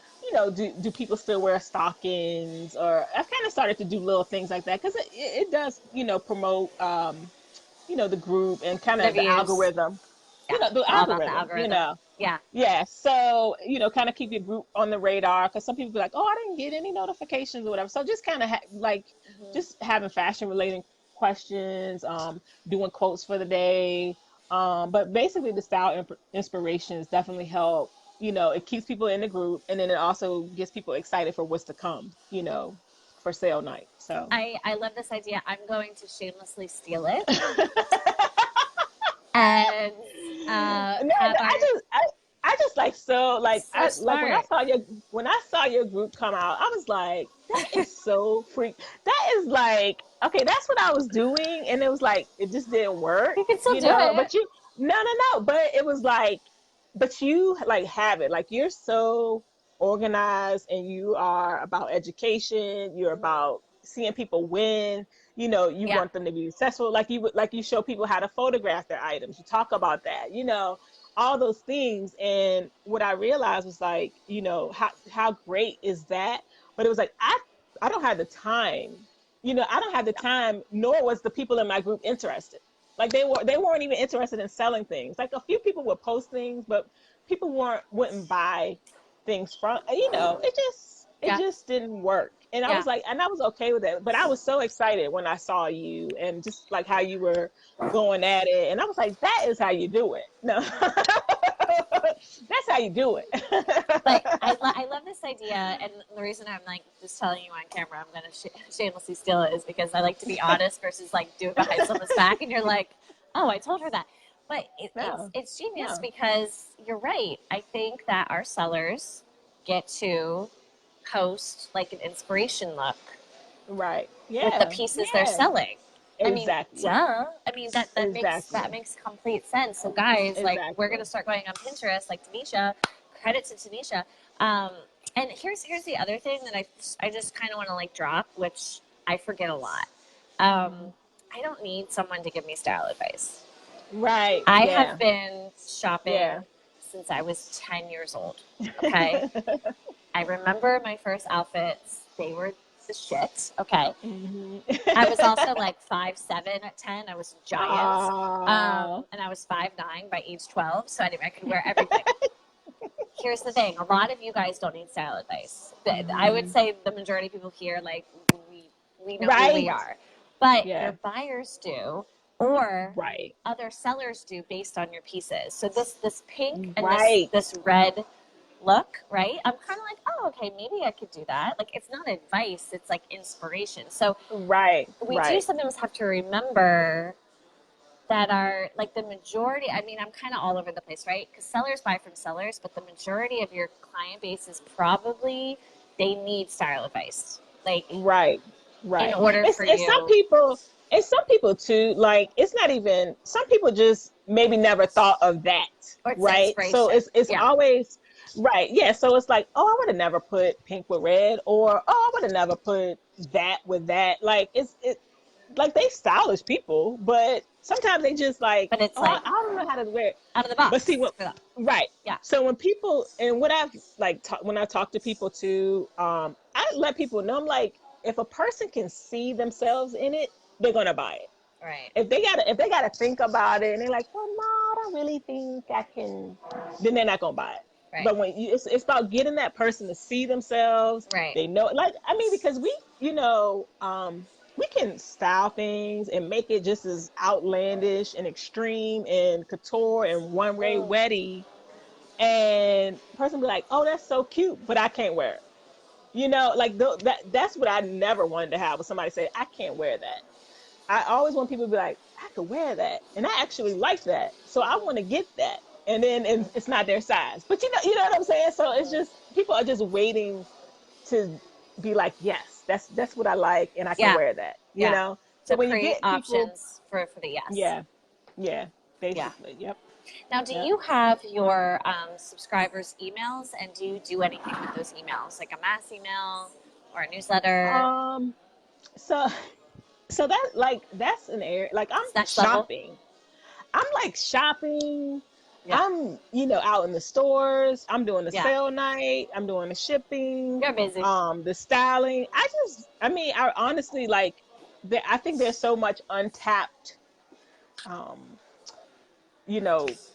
do people still wear stockings? Or I've kind of started to do little things like that because it does promote the group and kind The of the views. algorithm, Yeah, the it's all about the algorithm, algorithm. Yeah. yeah. So kind of keep your group on the radar because some people be like, oh, I didn't get any notifications or whatever. So just kind of like Hmm. just having fashion related questions, doing quotes for the day. But basically the style inspirations definitely help. It keeps people in the group, and then it also gets people excited for what's to come, for sale night. So I love this idea. I'm going to shamelessly steal it and No, have our I just like, so like so I like smart. when I saw your group come out, I was like, that is so freak. That is like, okay, that's what I was doing, and it was like it just didn't work, You can still do it. But no, but it was like, but you like have it, like you're so organized, and you are about education. You're Hmm. about seeing people win. You Yeah. want them to be successful. Like you show people how to photograph their items. You talk about that. All those things. And what I realized was like, how great is that? But it was like I don't have the time. I don't have the time, nor was the people in my group interested. Like they weren't even interested in selling things. Like a few people would post things, but people wouldn't buy things from, it Yeah. just didn't work. And I Yeah. was like, and I was okay with it. But I was so excited when I saw you and just like how you were going at it. And I was like, that is how you do it. No, that's how you do But it. I love this idea, and the reason I'm like just telling you on camera, I'm going to shamelessly steal it, is because I like to be honest versus like do it behind someone's back, and you're like, oh, I told her that. But No, it's genius no, because you're right. I think that our sellers get to post like an inspiration look right. with the Yeah, pieces they're yeah, selling. I mean, exactly, duh. I mean that exactly, makes complete sense. So guys, like we're exactly. gonna start going on Pinterest, like Tanesha. Credit to Tanesha. Um, and here's the other thing that I just kind of want to like drop, which I forget a lot. Um, Mhm. I don't need someone to give me style advice. Right. I have Yeah. been shopping Yeah. since I was 10 years old. Okay. I remember my first outfits. They were the shit. Okay. Mhm. I was also like 5'7" at 10. I was giant. Oh. And I was 5'9" by age 12. So anyway, I could wear everything. Here's the thing: a lot of you guys don't need style advice. I would Mhm. say the majority of people here, like we we know who we Right. are, but your Yeah. buyers do, or Right. other sellers do based on your pieces. So this pink and Right. this red look, right? I'm kind of like, oh, okay, maybe I could do that. Like, it's not advice; it's like inspiration. So Right. we do Right. sometimes have to remember that are like the majority. I mean, I'm kind of all over the place, right? Because sellers buy from sellers, but the majority of your client base is probably they need style advice, like Right. in Right. order for And some you, people, too, like it's not even, some people just maybe never thought of that. or it's the Right. So inspiration. it's Yeah. always right. Yeah. So it's like, oh, I would have never put pink with red, or oh, I would have never put that with that. Like it like they stylish people, but sometimes they just like, But it's oh, like I don't know how to wear it. out of the But see box what, for them. right. Yeah. So when people, and what I've like when I talk to people too, I let people know, I'm like, if a person can see themselves in it, they're gonna buy it. Right. If they gotta think about it and they're like, well, no, I don't really think I can, then they're not gonna buy it. Right. But it's about getting that person to see themselves. Right. They know, like, I mean, because we can style things and make it just as outlandish and extreme and couture and one ray Mm. weddy, and the person be like, oh, that's so cute, but I can't wear it. Like that's what I never wanted to have, was somebody say, I can't wear that. I always want people to be like, I could wear that, and I actually like that, so I want to Mm-hmm. get that. And then it's not their size, but you know what I'm saying. So it's Mm-hmm. just, people are just waiting to be like, yes, that's what I like, and I can Yeah. wear that. Yeah. So To when you create get people, options for the yes. yeah, yeah, Yeah. basically, yep, Now, do yep. you have your subscribers' emails, and do you do anything with those emails, like a mass email or a newsletter? Um, so so that like that's an area like I'm It's next level. shopping. I'm like shopping. Yeah. I'm, out in the stores. I'm doing the Yeah. sale night. I'm doing the shipping, You're busy. the styling. I mean, I honestly like I think there's so much untapped, um,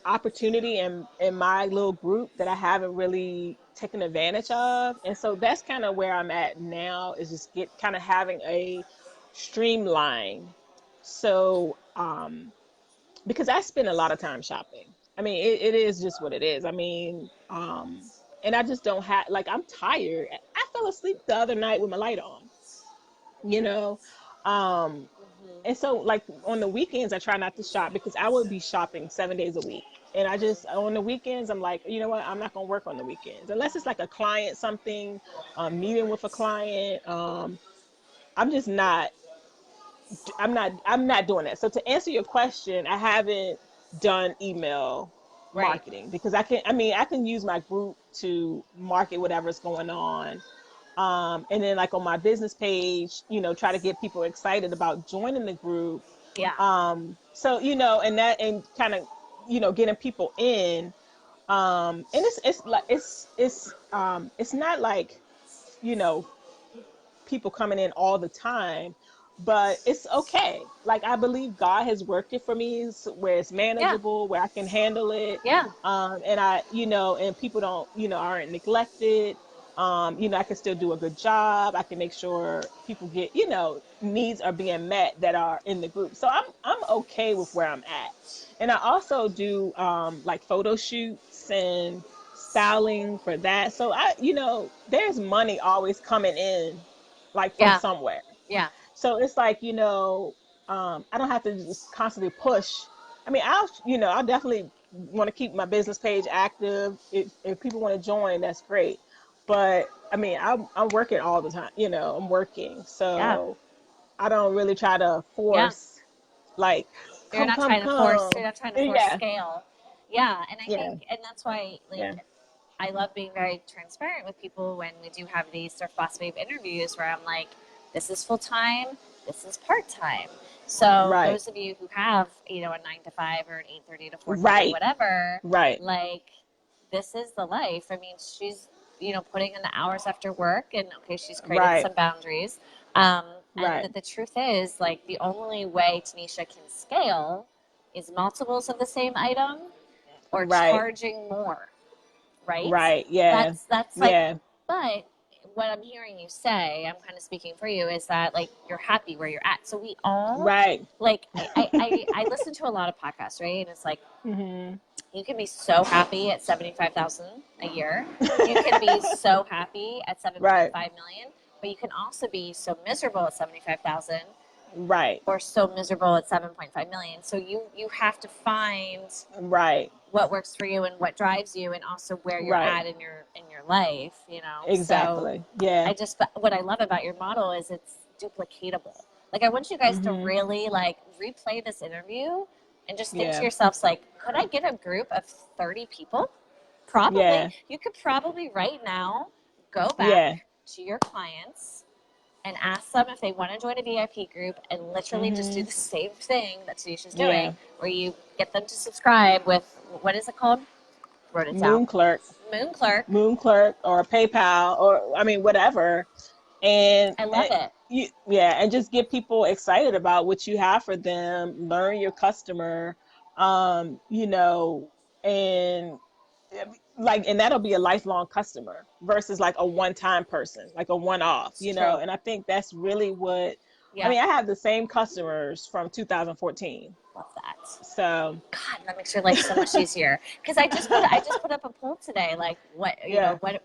opportunity in my little group that I haven't really taken advantage of. And so that's kind of where I'm at now is just get kind of having a streamline. So, because I spend a lot of time shopping. I mean, it is just what it is. I mean, and I just don't have like I'm tired. I fell asleep the other night with my light on, you know. Um, and so like on the weekends I try not to shop because I would be shopping 7 days a week. And I just on the weekends I'm like, you know what, I'm not gonna work on the weekends unless it's like a client something, meeting with a client. I'm just not I'm not doing that. So to answer your question, I haven't done email Right. marketing because I can use my group to market whatever's going on. And then like on my business page, try to get people excited about joining the group. Yeah. So, and kind of, getting people in. And it's like it's not like, you know, people coming in all the time, but it's okay. Like I believe God has worked it for me where it's Yeah. manageable, where I can handle it. Yeah. And and people don't, aren't neglected. I can still do a good job. I can make sure people get, needs are being met that are in the group. So I'm okay with where I'm at. And I also do like photo shoots and styling for that. So there's money always coming in like from Yeah. somewhere. Yeah. So it's like, I don't have to just constantly push. I mean, I'll definitely want to keep my business page active. If people want to join, that's great. But I mean, I'm working all the time, I'm working. Yeah. So I don't really try to Yeah. force like, You're come, not come, trying to force. You're come. not trying to force Yeah. scale. Yeah. And I Yeah. think, and that's why, like, Yeah. I love being very transparent with people when we do have these Surf Boss Babe interviews where I'm like, this is full time, this is part time. So Right. those of you who have, a 9 to 5 or an 8:30 to 4:30, Right. whatever, Right. like this is the life. I mean, she's, putting in the hours after work and okay, she's created Right. some boundaries. Um, and Right. the truth is, like, the only way Tanesha can scale is multiples of the same item or Right. charging more, right? Right. Yeah. That's like, Yeah. but what I'm hearing you say, I'm kind of speaking for you, is that like you're happy where you're at. So we all Right. like I listen to a lot of podcasts, right? And it's like Hmm. you can be so happy at 75,000 a year. You can be so happy at Right. 7.5 million, but you can also be so miserable at 75,000 Right. or so miserable at 7.5 million. So you have to find Right. what works for you and what drives you and also where you're Right. at in your life. So Exactly. Yeah. what I love about your model is it's duplicatable. Like, I want you guys to Hmm. really like replay this interview and just think to Yeah. yourselves, like, could I get a group of 30 people? Probably. Yeah. You could probably right now go Yeah. back to your clients and ask them if they want to join a VIP group and literally just do Hmm. the same thing that Tanisha's doing, Yeah. where you get them to subscribe with, what is it called? Wrote it down. Moon clerk, Moon Clerk. moon clerk, or PayPal, or I mean, whatever. And, I love it. yeah, and just get people excited about what you have for them. Learn your customer, and like, and that'll be a lifelong customer versus like a one-time person, like a one-off, It's true. and I think that's really what, I Yeah. mean, I have the same customers from 2014. Love that. So God, that makes your life so much easier. Because I just put up a poll today, like yeah. what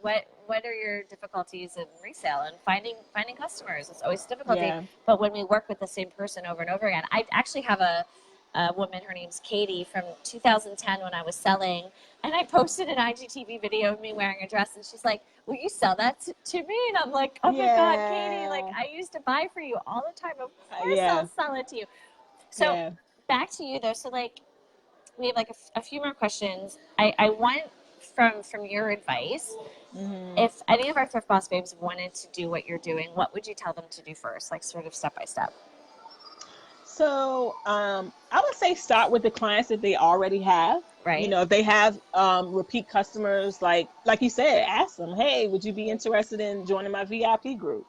are your difficulties in resale and finding customers? It's always a difficulty. Yeah. But when we work with the same person over and over again, I actually have a woman. Her name's Katie from 2010 when I was selling, and I posted an IGTV video of me wearing a dress, and she's like, "Will you sell that to me?" And I'm like, "Oh my God, Katie! Like, Yeah. I used to buy for you all the time. Of course, I'll Yeah. sell it to you." So Yeah. back to you though. So like we have like a few more questions. I want from your advice, Hmm. if any of our thrift boss babes wanted to do what you're doing, what would you tell them to do first, like sort of step by step? So, I would say start with the clients that they already have. You Right. know, if they have repeat customers, like you said, ask them, hey, would you be interested in joining my VIP group?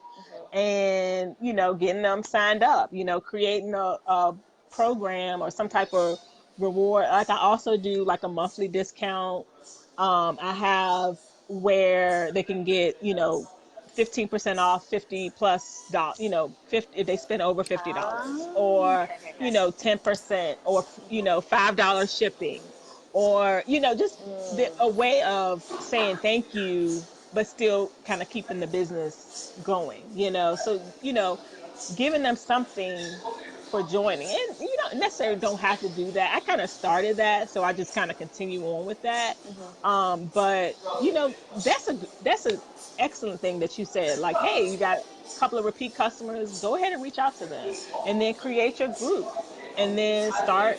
And getting them signed up. Creating a program or some type of reward. Like I also do like a monthly discount. I have where they can get 15% off 50 plus dollars, 50 if they spend over $50, Oh, or okay, okay, okay. 10%, or $5 shipping, or just a way of saying thank you, but still kind of keeping the business going. So giving them something for joining, and you don't necessarily don't have to do that. I kind of started that, so I just kind of continue on with that. But that's a excellent thing that you said, like, hey, you got a couple of repeat customers, go ahead and reach out to them, and then create your group, and then start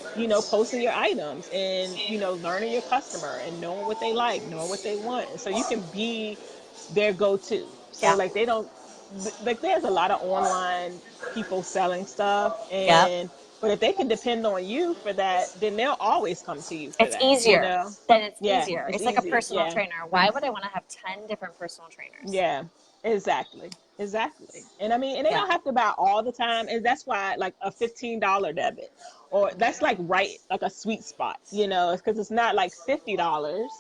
posting your items, and learning your customer and knowing what they like, knowing what they want, and so you can be their go-to. So Yeah. like they don't like there's a lot of online people selling stuff, Yep. and but if they can depend on you for that, then they'll always come to you for It's that. easier. Then it's Yeah, easier. it's It's like a easy. personal Yeah. trainer. Why would I want to have 10 different personal trainers? Yeah, exactly. Exactly. And I mean, and they Yeah. don't have to buy all the time. And that's why like a $15 debit, or that's like right, like a sweet spot, because it's not like $50.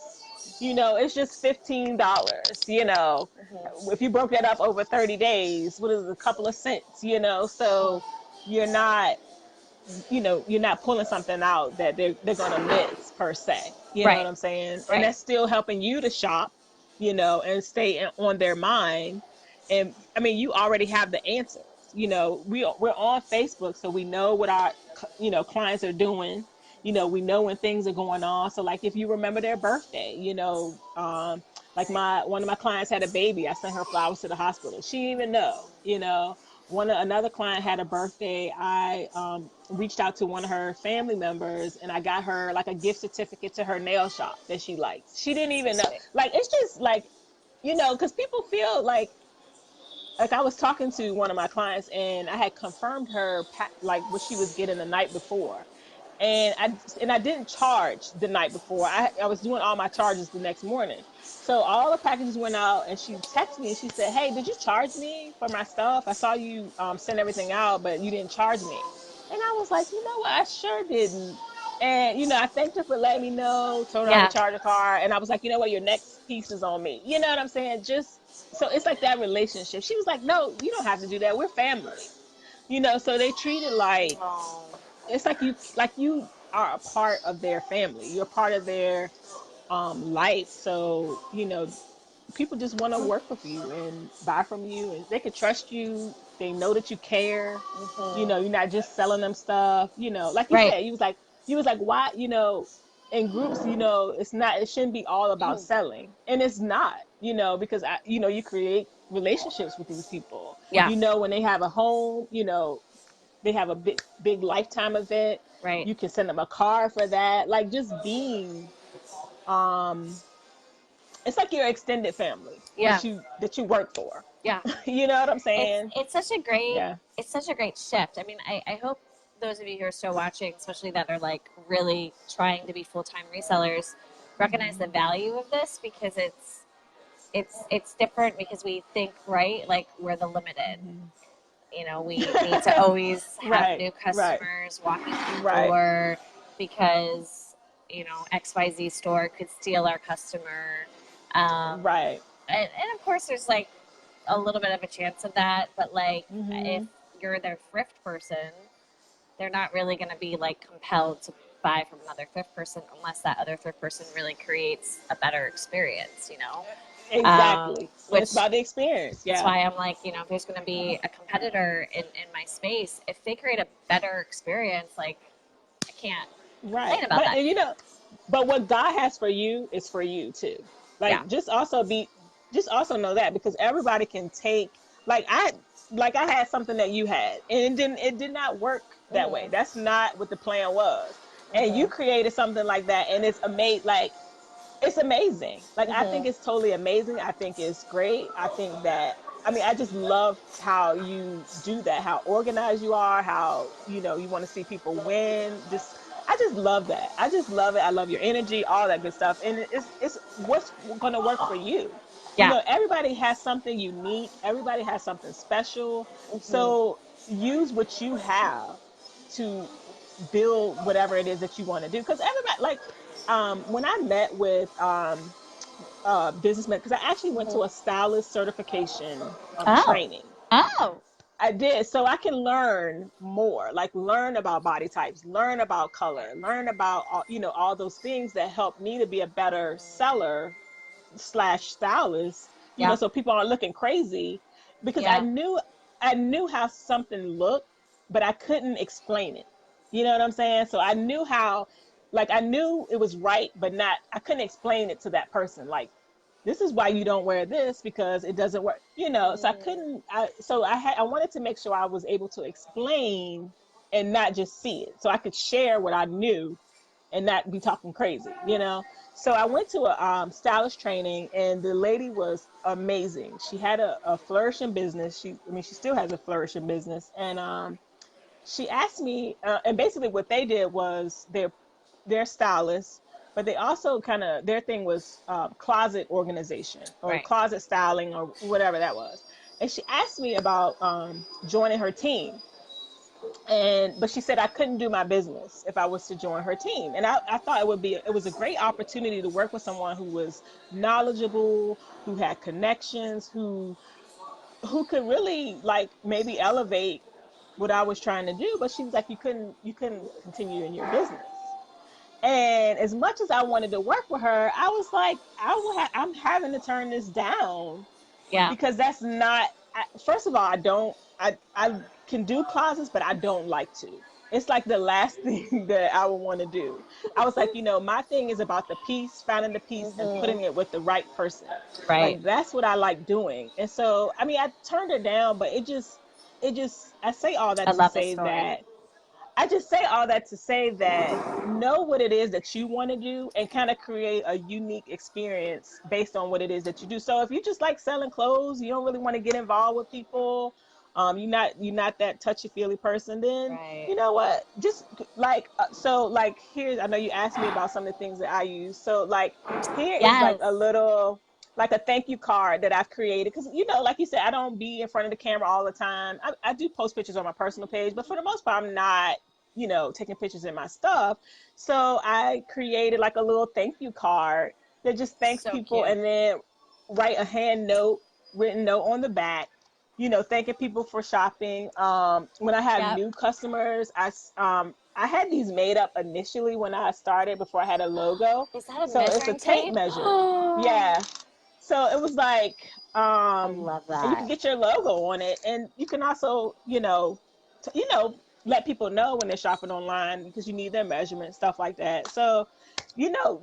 It's just $15. If you broke that up over 30 days, what is it, a couple of cents, so you're not you're not pulling something out that they're gonna miss per se. You know what Right. I'm saying? And Right. that's still helping you to shop, and stay on their mind. And I mean, you already have the answers. We're on Facebook, so we know what our clients are doing. We know when things are going on. So like if you remember their birthday, like my one of my clients had a baby, I sent her flowers to the hospital. She didn't even know. Another client had a birthday. I reached out to one of her family members, and I got her like a gift certificate to her nail shop that she likes. She didn't So even know. sweet. Like it's just like, because people feel like I was talking to one of my clients, and I had confirmed her like what she was getting the night before. And I didn't charge the night before. I was doing all my charges the next morning. So all the packages went out, and she texted me and she said, "Hey, did you charge me for my stuff? I saw you send everything out, but you didn't charge me." And I was like, "You know what? I sure didn't." And I thanked her for letting me know, told her how to Yeah. charge a car, and I was like, "You know what? Your next piece is on me." You know what I'm saying? Just so it's like that relationship. She was like, "No, you don't have to do that. We're family." So they treat it like Oh. it's like you are a part of their family. You're part of their life. So people just want to work with you and buy from you, and they can trust you. They know that you care. You're not just selling them stuff. Like you Right. said, you was like, why, in groups, it shouldn't be all about selling. And it's not, because you create relationships with these people. Yeah. When they have a home, they have a big lifetime event, Right. you can send them a card for that. Like just being um it's like your extended family Yeah. that you work for. Yeah. You know what I'm It's saying? it's such a great Yeah. it's such a great shift. I mean, I hope those of you who are still watching, especially that are like really trying to be full time resellers, recognize the Hmm. value of this because it's different because we think right like we're the limited. Hmm. We need to always have Right, new right, customers walking through the right, door because XYZ store could steal our customer. Um, right. and of course, there's like a little bit of a chance of that, but like if Hmm. you're their thrift person, they're not really going to be like compelled to buy from another thrift person unless that other thrift person really creates a better experience. Exactly. And it's Which about the experience. that's Yeah. why I'm like, if there's going to be a competitor in my space, if they create a better experience, like I can't Right. complain about But that. but what God has for you is for you too. Yeah. Like just also know that, because everybody can take, like I had something that you had, and it did not work that way. Mm-hmm. That's not what the plan was. And you Mm-hmm. created something like that, and it's made like it's amazing. Like, I think it's totally amazing. I think it's great. I think that, I mean, I just love how you do that, how organized you are, how, you want to see people win. I just love that. I just love it. I love your energy, all that good stuff. And it's what's going to work for you. Yeah. Everybody has something unique. Everybody has something special. So use what you have to build whatever it is that you want to do. Because everybody, like, when I met with businessmen, because I actually went to a stylist certification Oh. training. Oh. I did, so I can learn more, like learn about body types, learn about color, learn about all those things that help me to be a better seller slash stylist, Yeah. so people aren't looking crazy, because I Yeah. knew how something looked, but I couldn't explain it. You know what I'm saying? So I knew how, like, I knew it was right, but not, I couldn't explain it to that person. Like, this is why you don't wear this because it doesn't work. So I couldn't. I wanted to make sure I was able to explain and not just see it, so I could share what I knew and not be talking crazy. So I went to a stylist training, and the lady was amazing. She had a flourishing business. She still has a flourishing business, and she asked me, and basically what they did was they're stylists, but they also kind of, their thing was closet organization or Right. closet styling or whatever that was. And she asked me about joining her team, but she said I couldn't do my business if I was to join her team. And I thought it was a great opportunity to work with someone who was knowledgeable, who had connections, who could really, like, maybe elevate what I was trying to do. But she was like, you couldn't continue in your business. And as much as I wanted to work with her, I was like, I'm having to turn this down, Yeah. because that's not, first of all, I can do closets, but I don't like to. It's like the last thing that I would want to do. I was like, my thing is about the piece, finding the piece and putting it with the right person. Right. Like, that's what I like doing. And so, I mean, I turned it down, but it just I say all I that to love this say story. that I just say all that to say that know what it is that you want to do and kind of create a unique experience based on what it is that you do. So if you just like selling clothes, you don't really want to get involved with people, you're not that touchy feely person, then Right. you know what? Just like so like here's, I know you asked me about some of the things that I use. So like here is like a Yes. little, like a thank you card that I've created, because like you said, I don't be in front of the camera all the time. I do post pictures on my personal page, but for the most part I'm not taking pictures in my stuff. So I created like a little thank you card that just thanks So people, cute. and then write a written note on the back, thanking people for shopping. When I have Yep. new customers, I had these made up initially when I started before I had a logo. Is that a So it's a measuring tape tape? measure. Oh, Yeah. So it was like, I love and you can that. get your logo on it, and you can also, let people know when they're shopping online, because you need their measurements, stuff like that. So,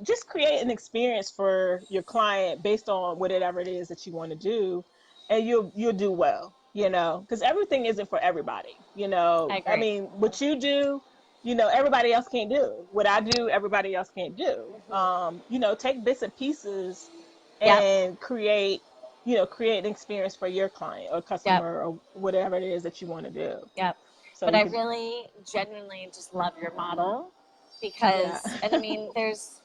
just create an experience for your client based on whatever it is that you want to do, and you'll do well, because everything isn't for everybody. I I agree. mean, what you do, everybody else can't do. What I do, everybody else can't do. Take bits and pieces Yep. and create an experience for your client or Yep. customer or whatever it is that you want to do. Yep. So But you I can, really genuinely just love your model yeah. because, and I mean, there's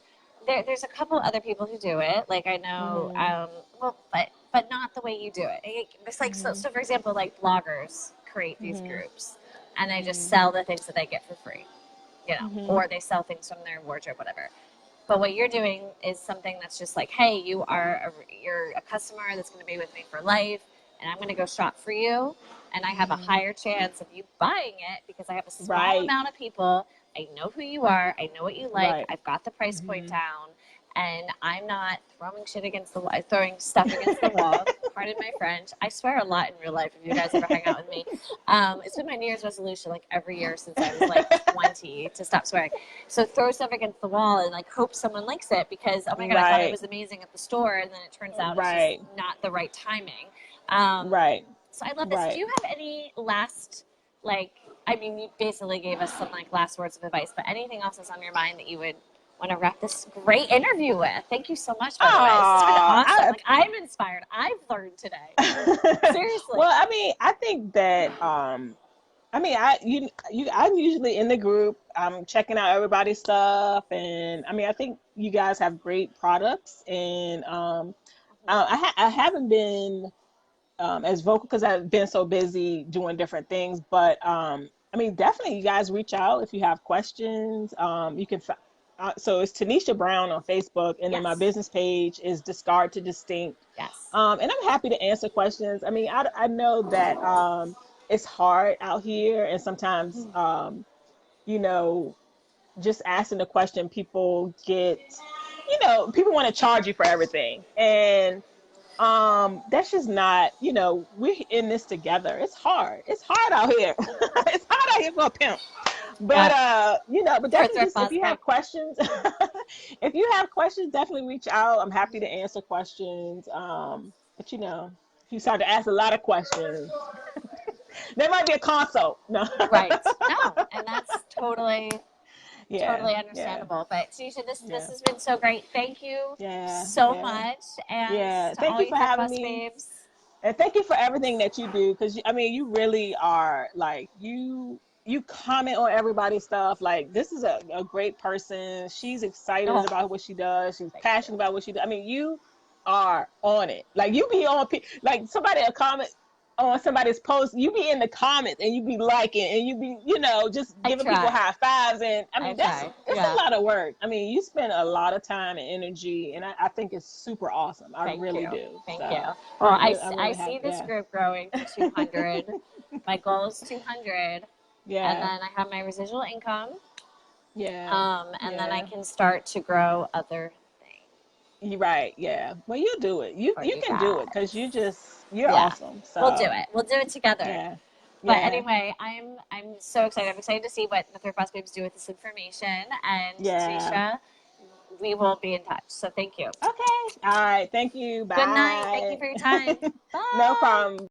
a couple other people who do it. Like I know, Mhm. well, but not the way you do it. It's like Mhm. so. For example, like bloggers create these Mhm. groups, and they just Mhm. sell the things that they get for free, Mhm. or they sell things from their wardrobe, whatever. But what you're doing is something that's just like, hey, you're a customer that's going to be with me for life, and I'm going to go shop for you, and I have a Mhm. higher chance of you buying it because I have a small Right. amount of people. I know who you are. I know what you like. Right. I've got the price point Mhm. down, and I'm not throwing shit against the wall, throwing stuff against the wall. Pardon my French. I swear a lot in real life. If you guys ever hang out with me, it's been my New Year's resolution like every year since I was like 20 to stop swearing. So throw stuff against the wall and like hope someone likes it because oh my god, I thought it Right. was amazing at the store, and then it turns out it's just Right. not the right timing. Um, Right. so I love this. Do Right. you have any last like? I mean, you basically gave us some like last words of advice, but anything else that's on your mind that you would want to wrap this great interview with. Thank you so much, by the way. This has been Oh, awesome. Like, I'm inspired. I've learned today. Seriously. well, I mean, I think that I mean, I'm usually in the group. I'm checking out everybody's stuff, and I mean, I think you guys have great products, and I haven't been as vocal because I've been so busy doing different things. But I mean, definitely, you guys reach out if you have questions. You can. So it's Tanesha Brown on Facebook, and then my Yes. business page is Discard to Distinct. Yes. And I'm happy to answer questions. I mean, I know that it's hard out here, and sometimes you know, just asking the question, people get, people want to charge you for everything, and that's just not, we're in this together. It's hard out here. It's hard out here for a pimp. But Yeah. but Thrift definitely, just if Boss you Pimp. have questions, if you have questions, definitely reach out. I'm happy to answer questions. But if you start to ask a lot of questions, there might be a consult. No. Right. No, and that's totally Yeah, totally yeah, understandable. But Tanisha, this yeah, has been so great. Thank you yeah, so yeah, much, and yeah. to Thank all you you for Thrift having Boss me. babes. And thank you for everything that you do, because I mean, you really are like you comment on everybody's stuff. Like, this is a great person. She's excited Oh, about what she does. She's thank you. passionate about what she does. I mean, you are on it. Like, you be on like somebody a comment on somebody's post, you be in the comments and you be liking and you be, just I giving people try. high fives. And I I mean, that's try. it's Yeah. a lot of work. I mean, you spend a lot of time and energy, and I think it's super awesome. I Thank really you. do. Thank you. So Well, I'm I really see happy. this Yeah. group growing to 200. My goal is 200, and Yeah. then I have my residual income, Yeah. and then I Yeah. can start to grow other things You're right. Yeah. Well, you do it. You for you you can do it because guys. you're Yeah, awesome. we'll do So it. We'll do it together. yeah. But Yeah. anyway, I'm so excited. I'm excited to see what the Thrift Boss Babes do with this information. And Yeah. Tanisha, we will be in touch. So thank you. Okay. All right. Thank you. Good night. Thank you Bye. for your time. No Bye. problem.